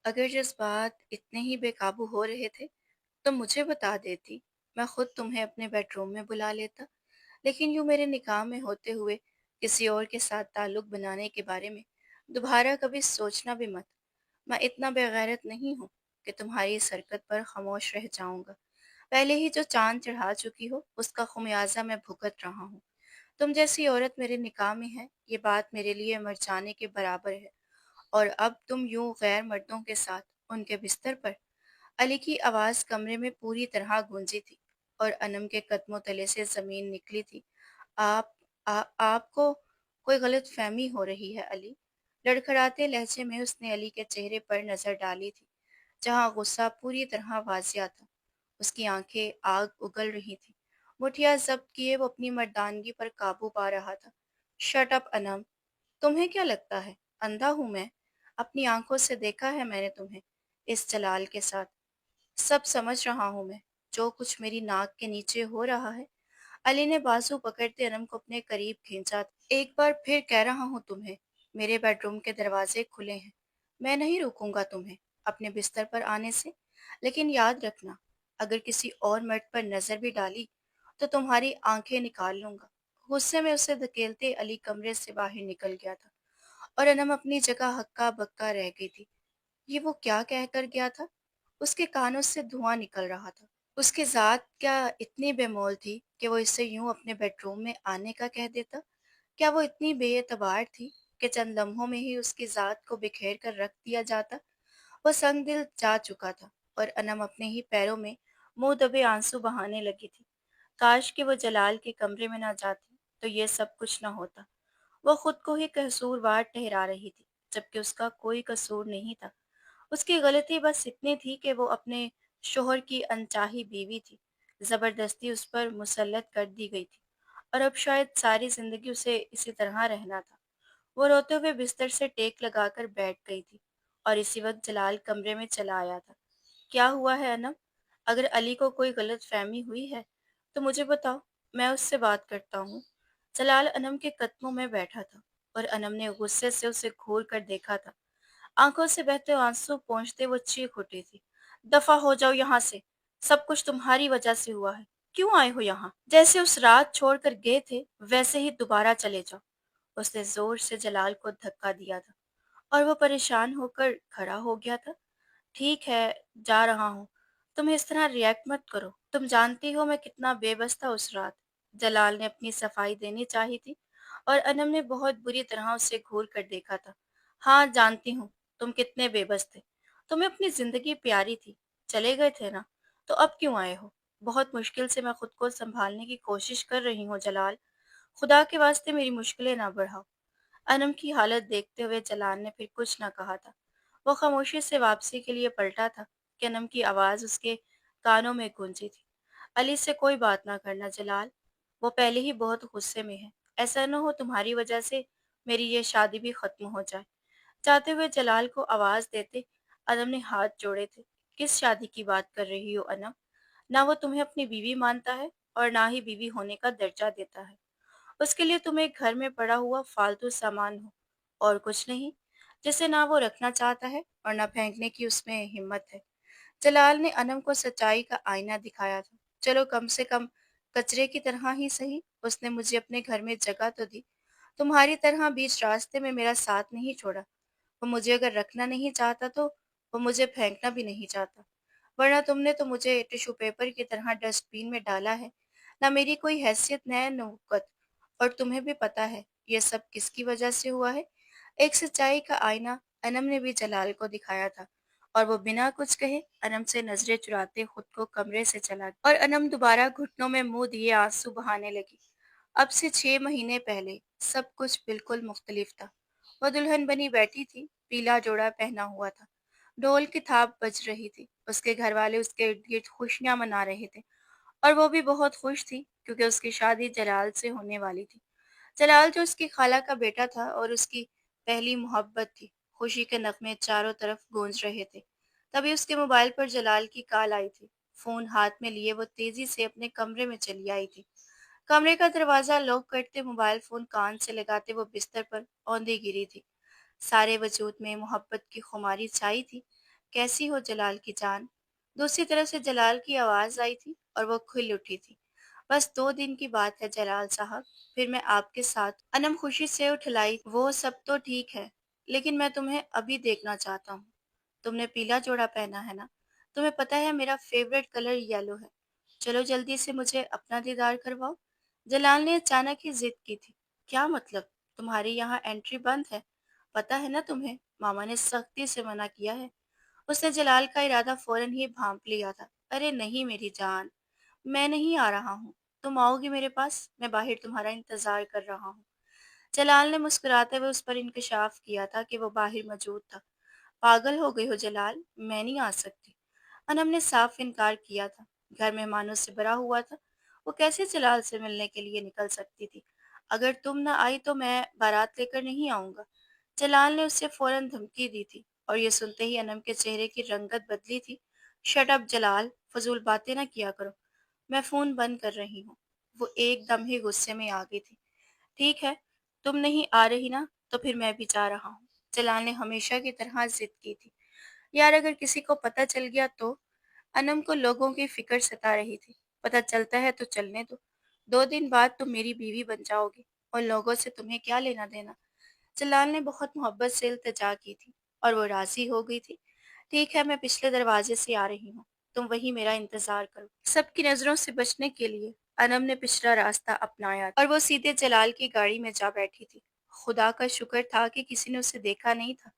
अगर जज़्बात इतने ही बेकाबू हो रहे थे, तो मुझे बता देती, मैं खुद तुम्हें अपने बेडरूम में बुला लेता। लेकिन यूँ मेरे निकाह में होते हुए किसी और के साथ ताल्लुक़ बनाने के बारे में दोबारा कभी सोचना भी मत। मैं इतना बेगैरत नहीं हूँ कि तुम्हारी इस हरकत पर खामोश रह जाऊँगा। पहले ही जो चाँद चढ़ा चुकी हो, उसका ख़मियाज़ा मैं भुगत रहा हूँ। तुम जैसी औरत मेरे निकाह में है, ये बात मेरे लिए मर जाने के बराबर है। और अब तुम यूं गैर मर्दों के साथ उनके बिस्तर पर। अली की आवाज़ कमरे में पूरी तरह गूंजी थी और अनम के कदमों तले से ज़मीन निकली थी। आप आपको कोई गलत फहमी हो रही है अली। लड़खड़ाते लहजे में उसने अली के चेहरे पर नज़र डाली थी, जहाँ गुस्सा पूरी तरह वाजिया था। उसकी आंखें आग उगल रही थीं। मुठिया जब्त किए वो अपनी मर्दानगी पर काबू पा रहा था। शट अप अनम, तुम्हें क्या लगता है अंधा हूं मैं? अपनी आंखों से देखा है मैंने तुम्हें इस जलाल के साथ। सब समझ रहा हूं मैं, जो कुछ मेरी नाक के नीचे हो रहा है। अली ने बाजू पकड़ते अनम को अपने करीब खींचा। एक बार फिर कह रहा हूं तुम्हें, मेरे बेडरूम के दरवाजे खुले हैं। मैं नहीं रोकूंगा तुम्हें अपने बिस्तर पर आने से। लेकिन याद रखना, अगर किसी और मर्द पर नजर भी डाली तो तुम्हारी आंखें निकाल लूंगा। गुस्से में उसे धकेलते अली कमरे से बाहर निकल गया था और अनम अपनी जगह हक्का बक्का रह गई थी। ये वो क्या कहकर गया था? उसके कानों से धुआं निकल रहा था। उसकी ज़ात क्या इतनी बेमौल थी कि वो इसे यूं अपने बेडरूम में आने का कह देता? क्या वो इतनी बेएतबार थी कि चंद लम्हों में ही उसकी ज़ात को बिखेर कर रख दिया जाता? वो संग दिल जा चुका था और अनम अपने ही पैरों में मुंह दबे आंसू बहाने लगी थी। काश कि वो जलाल के कमरे में ना जाती, तो ये सब कुछ ना होता। वो खुद को ही कसूरवार ठहरा रही थी, जबकि उसका कोई कसूर नहीं था। उसकी गलती बस इतनी थी कि वो अपने शोहर की अनचाही बीवी थी, जबरदस्ती उस पर मुसल्लत कर दी गई थी और अब शायद सारी जिंदगी उसे इसी तरह रहना था। वो रोते हुए बिस्तर से टेक लगाकर बैठ गई थी और इसी वक्त जलाल कमरे में चला आया था। क्या हुआ है अनम? अगर अली को कोई गलत फहमी हुई है तो मुझे बताओ, मैं उससे बात करता हूँ। जलाल अनम के कदमों में बैठा था और अनम ने गुस्से से उसे घूर कर देखा था। आंखों से बहते आंसू पोंछते वो चीख उठी थी। दफा हो जाओ यहाँ से, सब कुछ तुम्हारी वजह से हुआ है। क्यों आए हो यहाँ? जैसे उस रात छोड़कर गए थे वैसे ही दोबारा चले जाओ। उसने जोर से जलाल को धक्का दिया था और वो परेशान होकर खड़ा हो गया था। ठीक है, जा रहा हूँ। तुम इस तरह रिएक्ट मत करो। तुम जानती हो मैं कितना बेबस था उस रात। जलाल ने अपनी सफाई देनी चाही थी और अनम ने बहुत बुरी तरह उसे घूर कर देखा था। हाँ, जानती हूँ तुम कितने बेबस थे। तुम्हें अपनी जिंदगी प्यारी थी। चले गए थे ना, तो अब क्यों आए हो? बहुत मुश्किल से मैं खुद को संभालने की कोशिश कर रही हूँ जलाल। खुदा के वास्ते मेरी मुश्किलें ना बढ़ाओ। अनम की हालत देखते हुए जलाल ने फिर कुछ न कहा था। वो खामोशी से वापसी के लिए पलटा था कि अनम की आवाज़ उसके कानों में गूंजी थी। अली से कोई बात ना करना जलाल, वो पहले ही बहुत गुस्से में है। ऐसा न हो तुम्हारी वजह से मेरी ये शादी भी खत्म हो जाए। जाते हुए जलाल को आवाज़ देते अनम ने हाथ जोड़े थे। किस शादी की बात कर रही हो अनम? ना वो तुम्हें अपनी बीवी मानता है और ना ही बीवी होने का दर्जा देता है। उसके लिए तुम एक घर में पड़ा हुआ फालतू सामान हो और कुछ नहीं, जिसे ना वो रखना चाहता है और ना फेंकने की उसमें हिम्मत है। जलाल ने अनम को सच्चाई का आईना दिखाया था। चलो कम से कम कचरे की तरह ही सही, उसने मुझे अपने घर में जगह तो दी। तुम्हारी तरह बीच रास्ते में मेरा साथ नहीं छोड़ा। वो मुझे अगर रखना नहीं चाहता तो वो मुझे फेंकना भी नहीं चाहता। वरना तुमने तो मुझे टिश्यू पेपर की तरह डस्टबिन में डाला है। ना मेरी कोई हैसियत न नौकत। और तुम्हें भी पता है ये सब किसकी वजह से हुआ है। एक सच्चाई का आईना अनम ने भी जलाल को दिखाया था और वो बिना कुछ कहे अनम से नजरें चुराते खुद को कमरे से चला गया। और अनम दोबारा घुटनों में मुंह दिए आंसू बहाने लगी। अब से 6 महीने पहले सब कुछ बिल्कुल मुख्तलिफ था। वो दुल्हन बनी बैठी थी, पीला जोड़ा पहना हुआ था। ढोल की थाप बज रही थी। उसके घर वाले उसके इर्द गिर्द खुशियां मना रहे थे और वो भी बहुत खुश थी क्योंकि उसकी शादी जलाल से होने वाली थी। जलाल जो उसकी खाला का बेटा था और उसकी पहली मोहब्बत थी। खुशी के नगमे चारों तरफ गूंज रहे थे। तभी उसके मोबाइल पर जलाल की कॉल आई थी। फोन हाथ में लिए वो तेजी से अपने कमरे में चली आई थी। कमरे का दरवाजा लॉक करते मोबाइल फोन कान से लगाते वो बिस्तर पर औंधी गिरी थी। सारे वजूद में मोहब्बत की खुमारी छाई थी। कैसी हो जलाल की जान? दूसरी तरफ से जलाल की आवाज़ आई थी और वो खिल उठी थी। बस 2 दिन की बात है जलाल साहब, फिर मैं आपके साथ। अनम खुशी से उठलाई, वो सब तो ठीक है, लेकिन मैं तुम्हें अभी देखना चाहता हूँ। तुमने पीला जोड़ा पहना है ना? तुम्हें पता है मेरा फेवरेट कलर येलो है। चलो जल्दी से मुझे अपना दीदार करवाओ। जलाल ने अचानक ही जिद की थी। क्या मतलब? तुम्हारी यहाँ एंट्री बंद है? पता है ना तुम्हें, मामा ने सख्ती से मना किया है। उसने जलाल का इरादा फौरन ही भांप लिया था। अरे नहीं मेरी जान, मैं नहीं आ रहा हूँ। तुम आओगी मेरे पास? मैं बाहर तुम्हारा इंतजार कर रहा हूँ। जलाल ने मुस्कुराते हुए उस पर इंकशाफ किया था कि वो बाहर मौजूद था। पागल हो गई हो जलाल, मैं नहीं आ सकती। अनम ने साफ इनकार किया था। घर मेहमानों से भरा हुआ था। वो कैसे जलाल से मिलने के लिए निकल सकती थी? अगर तुम न आई तो मैं बारात लेकर नहीं आऊंगा। जलाल ने उससे फौरन धमकी दी थी और ये सुनते ही अनम के चेहरे की रंगत बदली थी। शट अप जलाल, फजूल बातें ना किया करो। मैं फोन बंद कर रही हूँ। वो एकदम ही गुस्से में आ गई थी। ठीक है, तुम नहीं आ रही ना, तो फिर मैं भी जा रहा हूँ। जलाल ने हमेशा की तरह जिद की थी। यार अगर किसी को पता चल गया तो? अनम को लोगों की फिक्र सता रही थी। पता चलता है तो चलने दो। 2 दिन बाद तुम मेरी बीवी बन जाओगी और लोगों से तुम्हें क्या लेना देना? जलाल ने बहुत मोहब्बत से इल्तिजा की थी और वो राजी हो गई थी। ठीक है, मैं पिछले दरवाजे से आ रही हूँ। तुम वही मेरा इंतजार करो। सबकी नजरों से बचने के लिए अनम ने पिछला रास्ता अपनाया और वो सीधे जलाल की गाड़ी में जा बैठी थी। खुदा का शुक्र था कि किसी ने उसे देखा नहीं था।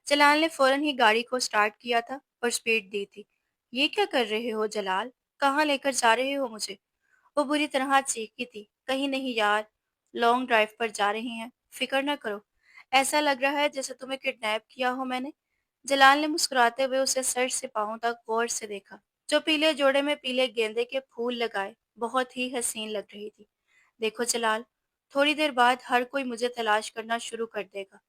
जलाल ने फौरन ही गाड़ी को स्टार्ट किया था और स्पीड दी थी। ये क्या कर रहे हो जलाल? कहाँ लेकर जा रहे हो मुझे? वो बुरी तरह चीखी थी। कहीं नहीं यार, लॉन्ग ड्राइव पर जा रही हैं, फिक्र न करो। ऐसा लग रहा है जैसे तुम्हें किडनैप किया हो मैंने। जलाल ने मुस्कुराते हुए उसे सर से पांव तक गौर से देखा। जो पीले जोड़े में पीले गेंदे के फूल लगाए बहुत ही हसीन लग रही थी। देखो जलाल, थोड़ी देर बाद हर कोई मुझे तलाश करना शुरू कर देगा।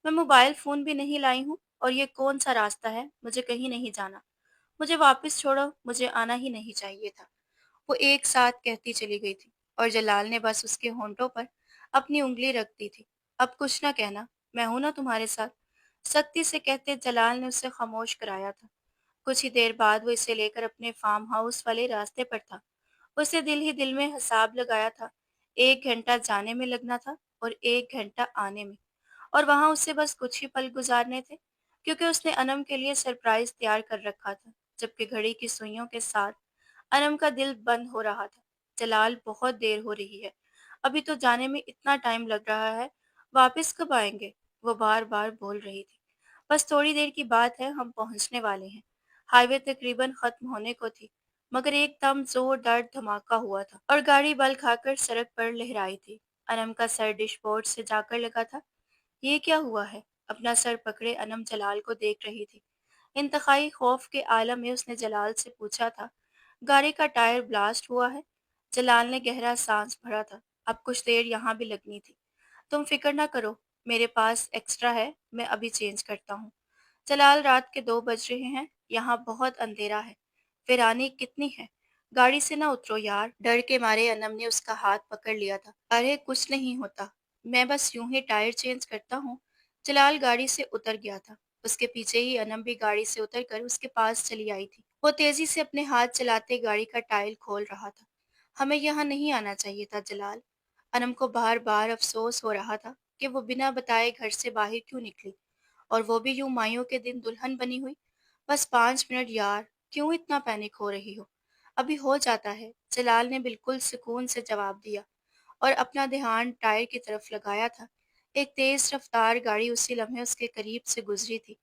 मैं मोबाइल फोन भी नहीं लाई हूँ और ये कौन सा रास्ता है? मुझे कहीं नहीं जाना। मुझे वापस छोड़ो, मुझे आना ही नहीं चाहिए था। वो एक साथ कहती चली गई थी और जलाल ने बस उसके होंठों पर अपनी उंगली रख दी थी। अब कुछ ना कहना, मैं हूं ना तुम्हारे साथ। सख्ती से कहते जलाल ने उसे खामोश कराया था। कुछ ही देर बाद वो इसे लेकर अपने फार्म हाउस वाले रास्ते पर था। उसे दिल ही दिल में हिसाब लगाया था। 1 घंटा जाने में लगना था और 1 घंटा आने में। और वहां उससे बस कुछ ही पल गुजारने थे, क्योंकि उसने अनम के लिए सरप्राइज तैयार कर रखा था। जबकि घड़ी की सुइयों के साथ अनम का दिल बंद हो रहा था। जलाल, बहुत देर हो रही है, अभी तो जाने में इतना टाइम लग रहा है, वापस कब आएंगे? वो बार बार बोल रही थी। बस थोड़ी देर की बात है, हम पहुंचने वाले हैं। हाईवे तकरीबन खत्म होने को थी, मगर एकदम जोरदार धमाका हुआ था और गाड़ी बल खाकर सड़क पर लहराई थी। अनम का सर डैशबोर्ड से जाकर लगा था। ये क्या हुआ है? अपना सर पकड़े अनम जलाल को देख रही थी। इंतहाई खौफ के आलम में उसने जलाल से पूछा था, गाड़ी का टायर ब्लास्ट हुआ है? जलाल ने गहरा सांस भरा था। अब कुछ देर यहाँ भी लगनी थी। तुम फिक्र ना करो, मेरे पास एक्स्ट्रा है, मैं अभी चेंज करता हूँ। जलाल, रात के 2 बज रहे हैं, यहाँ बहुत अंधेरा है, फिर आने कितनी है? गाड़ी से ना उतरो यार। डर के मारे अनम ने उसका हाथ पकड़ लिया था। अरे कुछ नहीं होता, मैं बस यूं ही टायर चेंज करता हूँ। जलाल गाड़ी से उतर गया था। उसके पीछे ही अनम भी गाड़ी से उतरकर उसके पास चली आई थी। वो तेजी से अपने हाथ चलाते गाड़ी का टायर खोल रहा था। हमें यहाँ नहीं आना चाहिए था जलाल। अनम को बार बार अफसोस हो रहा था कि वो बिना बताए घर से बाहर क्यों निकली, और वो भी यूं माइयों के दिन दुल्हन बनी हुई। बस 5 मिनट यार, क्यों इतना पैनिक हो रही हो? अभी हो जाता है, जलाल ने बिल्कुल सुकून से जवाब दिया और अपना ध्यान टायर की तरफ लगाया था। एक तेज रफ्तार गाड़ी उसी लम्हे उसके करीब से गुजरी थी।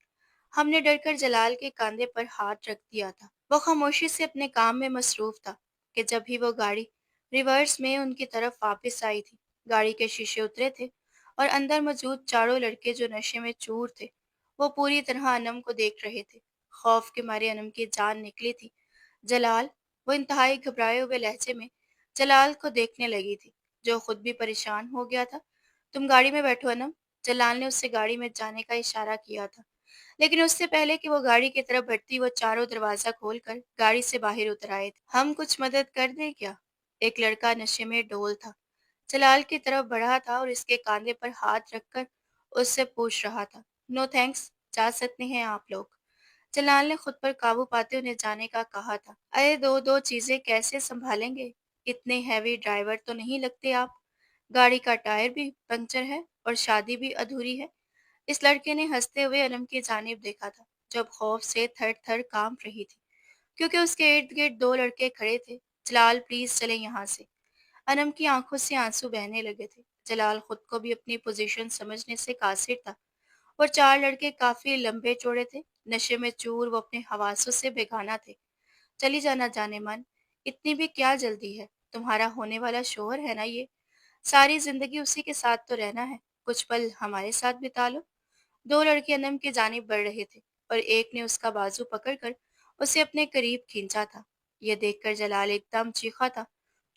हमने डरकर जलाल के कंधे पर हाथ रख दिया था। वो खामोशी से अपने काम में मसरूफ था कि जब भी वो गाड़ी रिवर्स में उनकी तरफ वापस आई थी। गाड़ी के शीशे उतरे थे और अंदर मौजूद चारों लड़के जो नशे में चूर थे, वो पूरी तरह अनम को देख रहे थे। खौफ के मारे अनम की जान निकली थी। जलाल, वो इंतहाई घबराए हुए लहजे में जलाल को देखने लगी थी, जो खुद भी परेशान हो गया था। तुम गाड़ी में बैठो अनम। जलाल ने उससे गाड़ी में जाने का इशारा किया था, लेकिन उससे पहले कि वो गाड़ी की तरफ बढ़ती, वो चारों दरवाजा खोलकर गाड़ी से बाहर उतर आए थे। हम कुछ मदद कर दें क्या? एक लड़का नशे में डोल था, जलाल की तरफ बढ़ा था और इसके कांधे पर हाथ रखकर उससे पूछ रहा था। नो थैंक्स, जा सकते हैं आप लोग। जलाल ने खुद पर काबू पाते उन्हें जाने का कहा था। अरे दो दो चीजें कैसे संभालेंगे? इतने हैवी ड्राइवर तो नहीं लगते आप। गाड़ी का टायर भी पंक्चर है और शादी भी अधूरी है। इस लड़के ने हंसते हुए अनम की जानिब देखा था, जब खौफ से थर थर कांप रही थी, क्योंकि उसके इर्द गिर्द दो लड़के खड़े थे। जलाल प्लीज चले यहाँ से। अनम की आंखों से आंसू बहने लगे थे। जलाल खुद को भी अपनी पोजीशन समझने से कासिर था। और चार लड़के काफी लंबे चौड़े थे, नशे में चूर, वो अपने हवासों से बेगाना थे। चली जाना जाने मन, इतनी भी क्या जल्दी है? तुम्हारा होने वाला शोहर है ना ये, सारी जिंदगी उसी के साथ तो रहना है, कुछ पल हमारे साथ बिता लो। दो लड़के अनम की जानिब बढ़ रहे थे और एक ने उसका बाजू पकड़कर उसे अपने करीब खींचा था। यह देखकर जलाल एकदम चीखा था,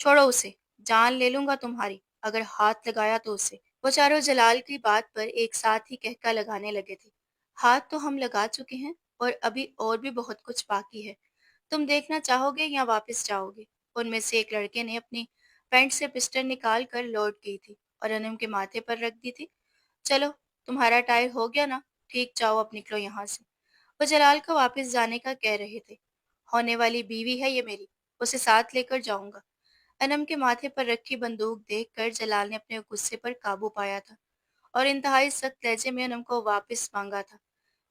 छोड़ो उसे, जान ले लूंगा तुम्हारी अगर हाथ लगाया तो उसे। वो चारों जलाल की बात पर एक साथ ही कहका लगाने लगे थे। हाथ तो हम लगा चुके हैं और अभी और भी बहुत कुछ बाकी है। तुम देखना चाहोगे या वापस जाओगे? उनमें से एक लड़के ने अपनी पैंट से पिस्टल निकाल कर लोड की थी और अनम के माथे पर रख दी थी। चलो, तुम्हारा टायर हो गया ना, ठीक, जाओ अब निकलो यहाँ से। वो जलाल को वापस जाने का कह रहे थे। होने वाली बीवी है ये मेरी, उसे साथ लेकर जाऊंगा। अनम के माथे पर रखी बंदूक देखकर जलाल ने अपने गुस्से पर काबू पाया था और इंतहाई सख्त लहजे में अनम को वापस मांगा था।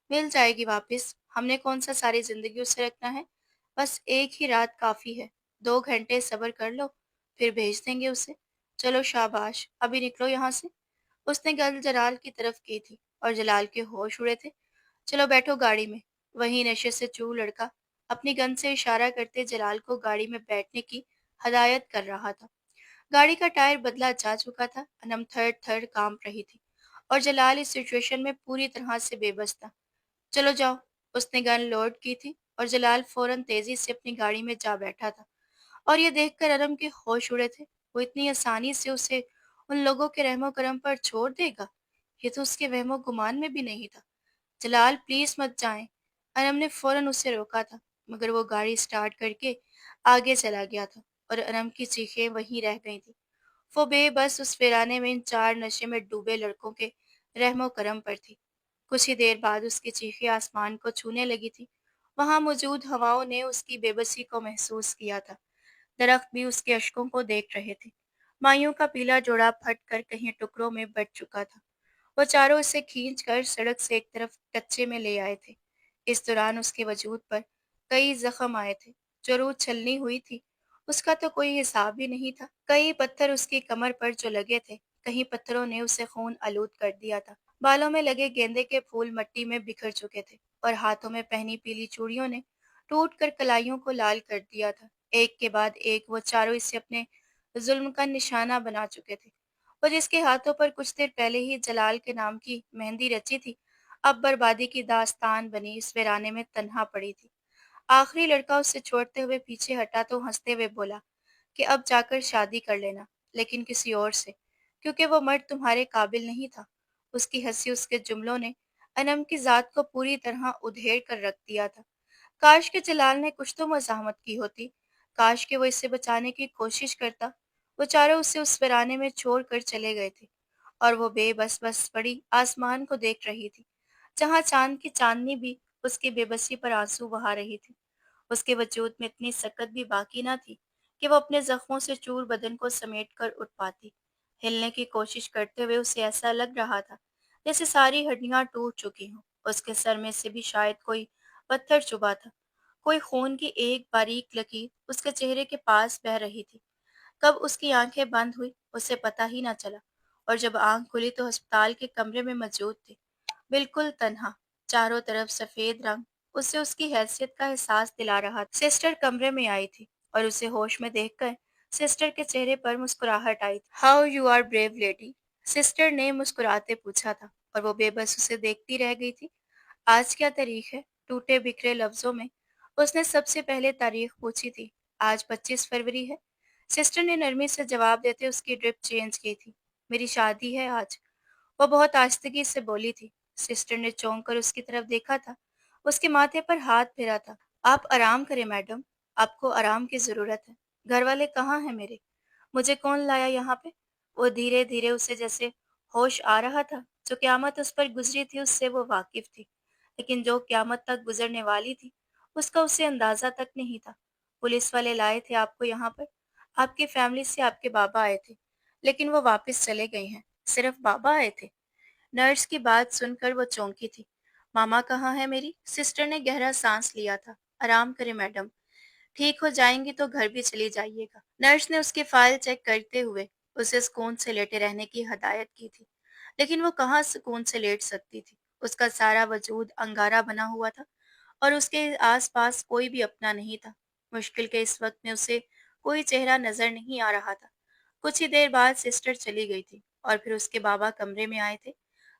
मिल जाएगी वापस, हमने कौन सा सारी जिंदगी उसे रखना है? बस एक ही रात काफी है, 2 घंटे सब्र कर लो, फिर भेज देंगे उसे। चलो शाबाश, अभी निकलो यहाँ से। उसने गल जलाल की तरफ की थी और जलाल के होश उड़े थे। चलो बैठो गाड़ी में। वही नशे से चूर लड़का अपनी गन से इशारा करते जलाल को गाड़ी में बैठने की हदायत कर रहा था। गाड़ी का टायर बदला जा चुका था। अनम थर थर कांप रही थी और जलाल इस सिचुएशन में पूरी तरह से बेबस था। चलो जाओ। उसने गन लोड की थी और जलाल फौरन तेजी से अपनी गाड़ी में जा बैठा था। और ये देखकर अरम के होश उड़े थे। वो इतनी आसानी से उसे उन लोगों के रहमो करम पर छोड़ देगा? ये तो उसके वहमो गुमान में भी नहीं था। जलाल प्लीज मत जाएं। अरम ने फौरन उसे रोका था, मगर वो गाड़ी स्टार्ट करके आगे चला गया था और अरम की चीखें वहीं रह गई थी। वो बेबस उस वीराने में इन चार नशे में डूबे लड़कों के रहमो करम पर थी। कुछ ही देर बाद उसकी चीखें आसमान को छूने लगी थी। वहां मौजूद हवाओं ने उसकी बेबसी को महसूस किया था। दरख्त भी उसके अश्कों को देख रहे थे। माइयों का पीला जोड़ा फट कर कहीं टुकड़ों में बट चुका था। वो चारों उसे खींच कर सड़क से एक तरफ कच्चे में ले आए थे। इस दौरान उसके वजूद पर कई जख्म आए थे। जो रूह छलनी हुई थी, उसका तो कोई हिसाब ही नहीं था। कई पत्थर उसकी कमर पर जो लगे थे, कहीं पत्थरों ने उसे खून आलूद कर दिया था। बालों में लगे गेंदे के फूल मिट्टी में बिखर चुके थे और हाथों में पहनी पीली चूड़ियों ने टूट कर कलाइयों को लाल कर दिया था। एक के बाद एक वो चारों इसे अपने जुल्म का निशाना बना चुके थे। और जिसके हाथों पर कुछ देर पहले ही जलाल के नाम की मेहंदी रची थी, अब बर्बादी की दास्तान बनी इस वीराने में तन्हा पड़ी थी। आखिरी लड़का उसे छोड़ते हुए पीछे हटा तो हंसते हुए बोला कि अब जाकर शादी कर लेना, लेकिन किसी और से, क्योंकि वो मर्द तुम्हारे काबिल नहीं था। उसकी हंसी, उसके जुमलों ने अनम की जात को पूरी तरह उधेड़ कर रख दिया था। काश के जलाल ने कुछ तो मज़ाहमत की होती, काश के वो इसे बचाने की कोशिश करता। वो चारों उसे उस वीराने में छोड़ कर चले गए थे और वो बेबस बस पड़ी आसमान को देख रही थी, जहाँ चांद की चांदनी भी उसकी बेबसी पर आंसू बहा रही थी। उसके वजूद में इतनी सकत भी बाकी ना थी कि वो अपने जख्मों से चूर बदन को समेट कर उठ पाती। हिलने की कोशिश करते हुए उसे ऐसा लग रहा था जैसे सारी हड्डियां टूट चुकी हों। उसके सर में से भी शायद कोई पत्थर चुभा था। कोई खून की एक बारीक लकीर उसके चेहरे के पास बह रही थी। कब उसकी आंखें बंद हुई उसे पता ही ना चला, और जब आंख खुली तो अस्पताल के कमरे में मौजूद थे, बिल्कुल तन्हा। चारों तरफ सफेद रंग उसे उसकी हैसियत का एहसास दिला रहा था। सिस्टर कमरे में आई थी और उसे होश में देखकर सिस्टर के चेहरे पर मुस्कुराहट आई थी। How you are brave lady, sister ने मुस्कुराते पूछा था और वो बेबस उसे देखती रह गई थी। आज क्या तारीख है? टूटे बिखरे लफ्जों में उसने सबसे पहले तारीख पूछी थी। आज 25 फरवरी है। सिस्टर ने नरमी से जवाब देते उसकी ड्रिप चेंज की थी। मेरी शादी है आज, वो बहुत आस्तगी से बोली थी। सिस्टर ने चौंक कर उसकी तरफ देखा था। उसके माथे पर हाथ फेरा था। आप आराम करें मैडम, आपको आराम की जरूरत है। घर वाले कहाँ हैं मेरे? मुझे कौन लाया यहाँ पे? वो धीरे धीरे उसे जैसे होश आ रहा था। जो क्यामत उस पर गुजरी थी उससे वो वाकिफ थी, लेकिन जो क़यामत तक गुज़रने वाली थी, उसका उसे अंदाज़ा तक नहीं था। पुलिस वाले लाए थे आपको यहाँ पर, आपकी फ़ैमिली से आपके बाबा आए थे, लेकिन वो वापस चले गए हैं। सिर्फ़ बाबा आए थे? नर्स की बात सुनकर वो चौंकी थी। मामा कहाँ है मेरी? सिस्टर ने गहरा सांस लिया था। आराम करें मैडम, ठीक हो जाएंगी तो घर भी चली जाइएगा। नर्स ने उसकी फाइल चेक करते हुए उसे सुकून से लेटे रहने की हदायत की थी, लेकिन वो कहाँ सुकून से लेट सकती थी। उसका सारा वजूद अंगारा बना हुआ था और उसके आसपास कोई भी अपना नहीं था। मुश्किल के इस वक्त में उसे कोई चेहरा नजर नहीं आ रहा था। कुछ ही देर बाद सिस्टर चली गई थी और फिर उसके बाबा कमरे में आए थे।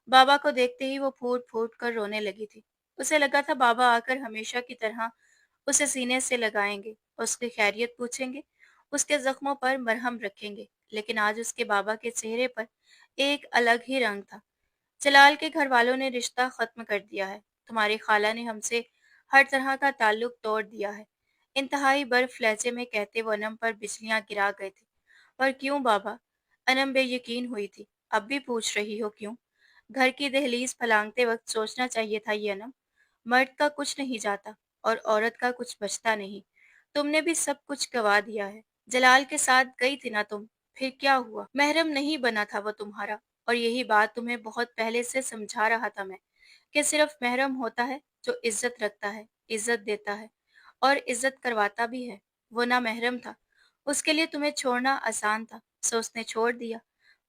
बाबा को देखते ही वो फूट फूट कर रोने लगी थी। उसे लगा था बाबा आकर हमेशा की तरह उसे सीने से लगाएंगे, उसकी खैरियत पूछेंगे, उसके जख्मों पर मरहम रखेंगे। लेकिन आज उसके बाबा के चेहरे पर एक अलग ही रंग था। जलाल के घर वालों ने रिश्ता खत्म कर दिया है। तुम्हारी खाला ने हमसे हर तरह का ताल्लुक तोड़ दिया है। इंतहाई बर्फ लहजे में कहते वो अनम पर बिजलियां गिरा गए थे। पर क्यों बाबा? अनम बेयकीन हुई थी। अब भी पूछ रही हो क्यों? घर की दहलीज फलांगते वक्त सोचना चाहिए था ये अनम। मर्द का कुछ नहीं जाता और औरत का कुछ बचता नहीं। तुमने भी सब कुछ गवा दिया है। जलाल के साथ गई थी ना तुम? फिर क्या हुआ? महरम नहीं बना था वो तुम्हारा, और यही बात तुम्हें बहुत पहले से समझा रहा था मैं, कि सिर्फ महरम होता है जो इज्जत रखता है, इज्जत देता है और इज्जत करवाता भी है। वो ना महरम था, उसके लिए तुम्हें छोड़ना आसान था, सो उसने छोड़ दिया।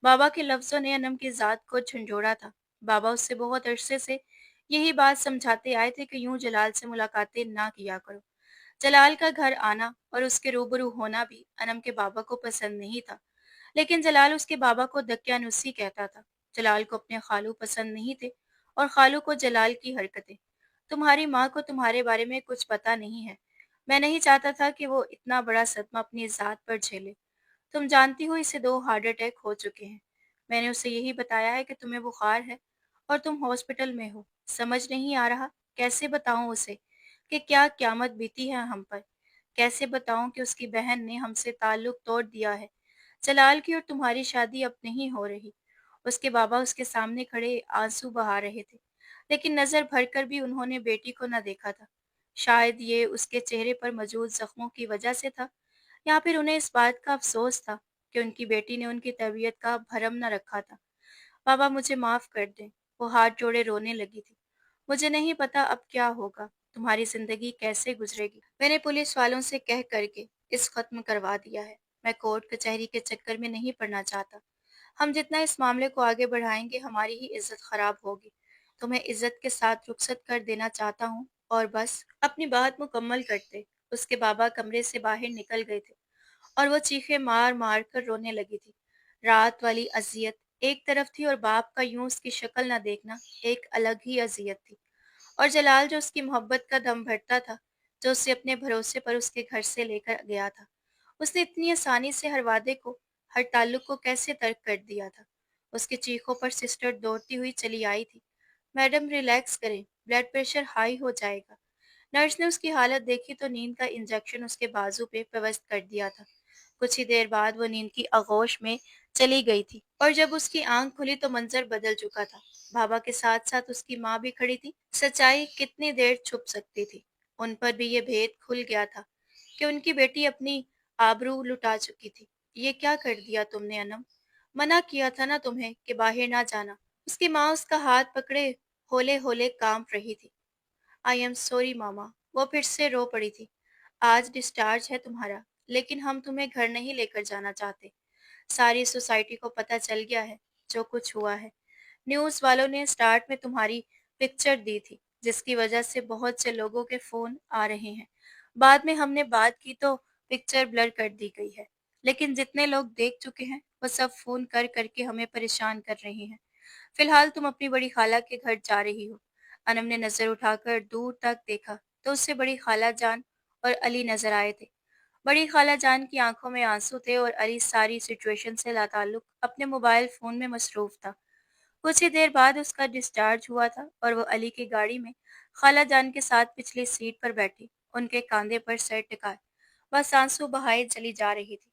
बाबा के लफ्जों ने अनम की जात को झंझोड़ा था। बाबा उससे बहुत अरसे से यही बात समझाते आए थे कि यूं जलाल से मुलाकातें ना किया करो। जलाल का घर आना और उसके रूबरू होना भी अनम के बाबा को पसंद नहीं था, लेकिन जलाल उसके बाबा को दकियानुसी कहता था। जलाल को अपने खालू पसंद नहीं थे और खालू को जलाल की हरकतें। तुम्हारी माँ को तुम्हारे बारे में कुछ पता नहीं है। मैं नहीं चाहता था कि वो इतना बड़ा सदमा अपनी जात पर झेले। तुम जानती हो इसे 2 हार्ट अटैक हो चुके हैं। मैंने उसे यही बताया है कि तुम्हें बुखार है और तुम हॉस्पिटल में हो। समझ नहीं आ रहा कैसे बताऊं उसे कि क्या क्यामत बीती है हम पर। कैसे बताऊं कि उसकी बहन ने हमसे ताल्लुक तोड़ दिया है। जलाल की और तुम्हारी शादी अब नहीं हो रही। उसके बाबा उसके सामने खड़े आंसू बहा रहे थे, लेकिन नजर भरकर भी उन्होंने बेटी को न देखा था। शायद ये उसके चेहरे पर मौजूद जख्मों की वजह से था, या फिर उन्हें इस बात का अफसोस था कि उनकी बेटी ने उनकी तबीयत का भरम न रखा था। बाबा मुझे माफ कर दें। वो हाथ जोड़े रोने लगी थी। मुझे नहीं पता अब क्या होगा, तुम्हारी जिंदगी कैसे गुजरेगी। मैंने पुलिस वालों से कह करके इस खत्म करवा दिया है। मैं कोर्ट कचहरी के चक्कर में नहीं पड़ना चाहता। हम जितना इस मामले को आगे बढ़ाएंगे हमारी ही इज्जत खराब होगी। तुम्हें इज्जत के साथ रुखसत कर देना चाहता हूँ। और बस अपनी बात मुकम्मल करते उसके बाबा कमरे से बाहर निकल गए थे और वो चीखें मार मार कर रोने लगी थी। रात वाली अजियत एक तरफ थी और बाप का यूं उसकी शक्ल न देखना एक अलग ही अजियत थी। और जलाल जो उसकी मोहब्बत का दम भरता था, जो उसे अपने भरोसे पर उसके घर से लेकर गया था, उसने इतनी आसानी से हर वादे को, हर ताल्लुक को कैसे तर्क कर दिया था। उसकी चीखों पर सिस्टर दौड़ती हुई चली आई थी। मैडम रिलैक्स करें, ब्लड प्रेशर हाई हो जाएगा। नर्स ने उसकी हालत देखी तो नींद का इंजेक्शन उसके बाजू पे पेवस्त कर दिया था। कुछ ही देर बाद वो नींद की आगोश में चली गई थी और जब उसकी आंख खुली तो मंजर बदल चुका था। बाबा के साथ साथ उसकी माँ भी खड़ी थी। सच्चाई कितनी देर छुप सकती थी? उन पर भी ये भेद खुल गया था कि उनकी बेटी अपनी आबरू लुटा चुकी थी। ये क्या कर दिया तुमने अनम? मना किया था ना तुम्हें कि बाहर ना जाना। उसकी माँ उसका हाथ पकड़े होले होले कांप रही थी। आई एम सॉरी मामा। वो फिर से रो पड़ी थी। आज डिस्चार्ज है तुम्हारा, लेकिन हम तुम्हें घर नहीं लेकर जाना चाहते। सारी सोसाइटी को पता चल गया है जो कुछ हुआ है। न्यूज़ वालों ने स्टार्ट में तुम्हारी पिक्चर दी थी, जिसकी वजह से बहुत से लोगों के फोन आ रहे हैं। बाद में हमने बात की तो पिक्चर ब्लर कर दी गई है, लेकिन जितने लोग देख चुके हैं वो सब फोन कर करके हमें परेशान कर रहे हैं। फिलहाल तुम अपनी बड़ी खाला के घर जा रही हो। अनम ने नजर उठाकर दूर तक देखा तो उससे बड़ी खाला जान और अली नजर आए थे। बड़ी खाला जान की आंखों में आंसू थे और अली सारी सिचुएशन से लाताल्लुक अपने मोबाइल फोन में मसरूफ था। कुछ ही देर बाद उसका डिस्चार्ज हुआ था और वो अली की गाड़ी में खाला जान के साथ पिछली सीट पर बैठी, उनके कांधे पर सर टिकाए, बस आंसू बहाए चली जा रही थी।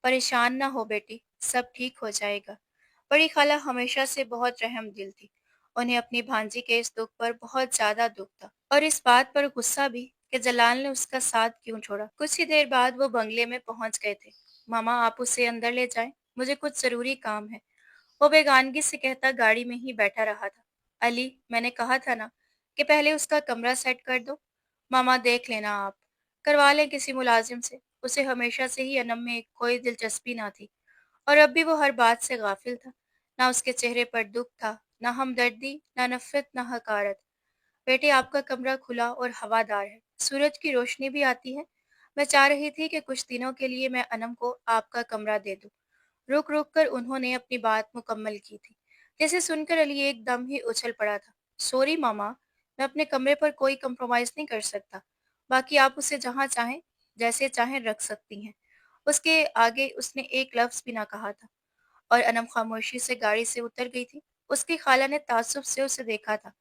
परेशान न हो बेटी, सब ठीक हो जाएगा। बड़ी खाला हमेशा से बहुत रहम दिल थी उन्हें अपनी भांजी के इस दुख पर बहुत ज्यादा दुख था और इस बात पर गुस्सा भी कि जलाल ने उसका साथ क्यों छोड़ा। कुछ ही देर बाद वो बंगले में पहुंच गए थे। मामा, आप उसे अंदर ले जाएं, मुझे कुछ जरूरी काम है, वो बेगानगी से कहता गाड़ी में ही बैठा रहा था। अली, मैंने कहा था ना कि पहले उसका कमरा सेट कर दो। मामा, देख लेना आप, करवा लें किसी मुलाजिम से। उसे हमेशा से ही अनम में कोई दिलचस्पी ना थी और अब भी वो हर बात से गाफिल था। ना उसके चेहरे पर दुख था, ना हमदर्दी, ना नफरत, ना हकारत। बेटे, आपका कमरा खुला और हवादार है, सूरज की रोशनी भी आती है। मैं चाह रही थी कि कुछ दिनों के लिए मैं अनम को आपका कमरा दे दूं। रुक रुक कर उन्होंने अपनी बात मुकम्मल की थी। जैसे सुनकर अली एकदम ही उछल पड़ा था। सॉरी मामा, मैं अपने कमरे पर कोई कंप्रोमाइज नहीं कर सकता। बाकी आप उसे जहाँ चाहें, जैसे चाहें रख सकती हैं। उसके आगे उसने एक लफ्ज भी ना कहा था और अनम खामोशी से गाड़ी से उतर गई थी। उसकी खाला ने ताज्जुब से उसे देखा था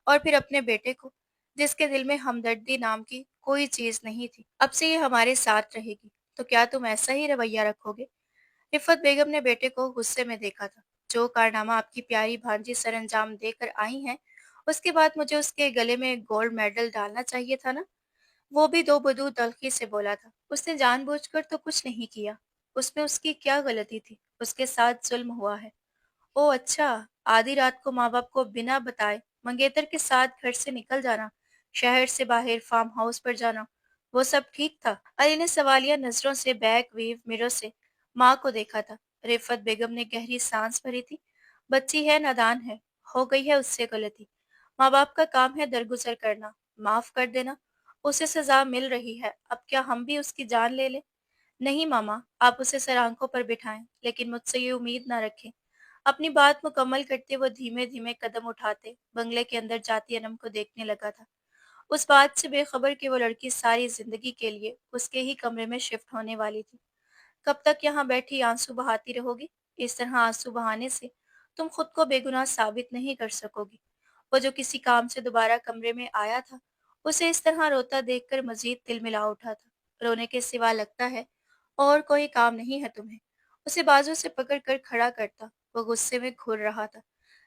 और फिर अपने बेटे को, जिसके दिल में हमदर्दी नाम की कोई चीज नहीं थी। अब से ये हमारे साथ रहेगी, तो क्या तुम ऐसा ही रवैया रखोगे? रिफत बेगम ने बेटे को गुस्से में देखा था। जो कारनामा आपकी प्यारी भांजी सरंजाम देकर आई हैं, उसके बाद मुझे उसके गले में गोल्ड मेडल डालना चाहिए था ना? वो भी दो बदू तल्खी से बोला था। उसने जानबूझकर तो कुछ नहीं किया। उसमें उसकी क्या गलती थी? उसके साथ जुल्म हुआ है। ओह अच्छा, आधी रात को माँ बाप को बिना बताए मंगेतर के साथ घर से निकल जाना, शहर से बाहर फार्म हाउस पर जाना, वो सब ठीक था? अली ने सवालिया नजरों से बैक वेव मिरर से माँ को देखा था। रिफत बेगम ने गहरी सांस भरी थी। बच्ची है, नादान है, हो गई है उससे गलती। माँ बाप का काम है दरगुजर करना, माफ कर देना। उसे सजा मिल रही है, अब क्या हम भी उसकी जान ले लें? नहीं मामा, आप उसे सर पर बिठाएं, लेकिन मुझसे ये उम्मीद ना रखें। अपनी बात मुकम्मल करते वो धीमे धीमे कदम उठाते बंगले के अंदर जाती अनम को देखने लगा था, उस बात से बेखबर कि वो लड़की सारी जिंदगी के लिए उसके ही कमरे में शिफ्ट होने वाली थी। कब तक यहाँ बैठी आंसू बहाती रहोगी? इस तरह आंसू बहाने से तुम खुद को बेगुनाह साबित नहीं कर सकोगी। वो जो किसी काम से दोबारा कमरे में आया था, उसे इस तरह रोता देखकर मजीद तिलमिला उठा था। रोने के सिवा लगता है और कोई काम नहीं है तुम्हें। उसे बाजू से पकड़ कर खड़ा करता, वो गुस्से में घूर रहा था।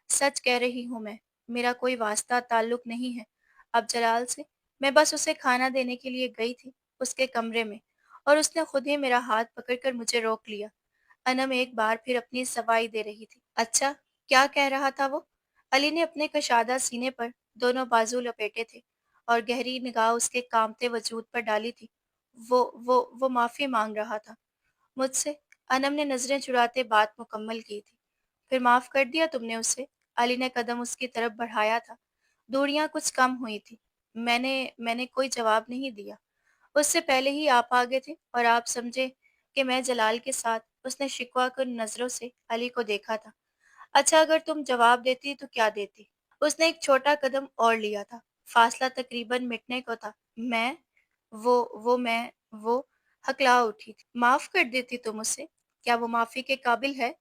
सच कह रही हूँ मैं, मेरा कोई वास्ता ताल्लुक नहीं है अब जलाल से। मैं बस उसे खाना देने के लिए गई थी उसके कमरे में और उसने खुद ही मेरा हाथ पकड़कर मुझे रोक लिया। अनम एक बार फिर अपनी सफाई दे रही थी। अच्छा, क्या कह रहा था वो? अली ने अपने कशादा सीने पर दोनों बाजू लपेटे थे और गहरी निगाह उसके कांपते वजूद पर डाली थी। वो माफी मांग रहा था मुझसे। अनम ने नजरें चुराते बात मुकम्मल की थी। फिर माफ कर दिया तुमने उसे? अली ने कदम उसकी तरफ बढ़ाया था। दूरियां कुछ कम हुई थी। मैंने मैंने कोई जवाब नहीं दिया। उससे पहले ही आप आ गए थे और आप समझे कि मैं जलाल के साथ। उसने शिकवा कर नजरों से अली को देखा था। अच्छा, अगर तुम जवाब देती तो क्या देती? उसने एक छोटा कदम और लिया था। फासला तकरीबन मिटने को था। मैं वो मैं वो हकला उठी थी। माफ कर देती तुम उसे? क्या वो माफी के काबिल है?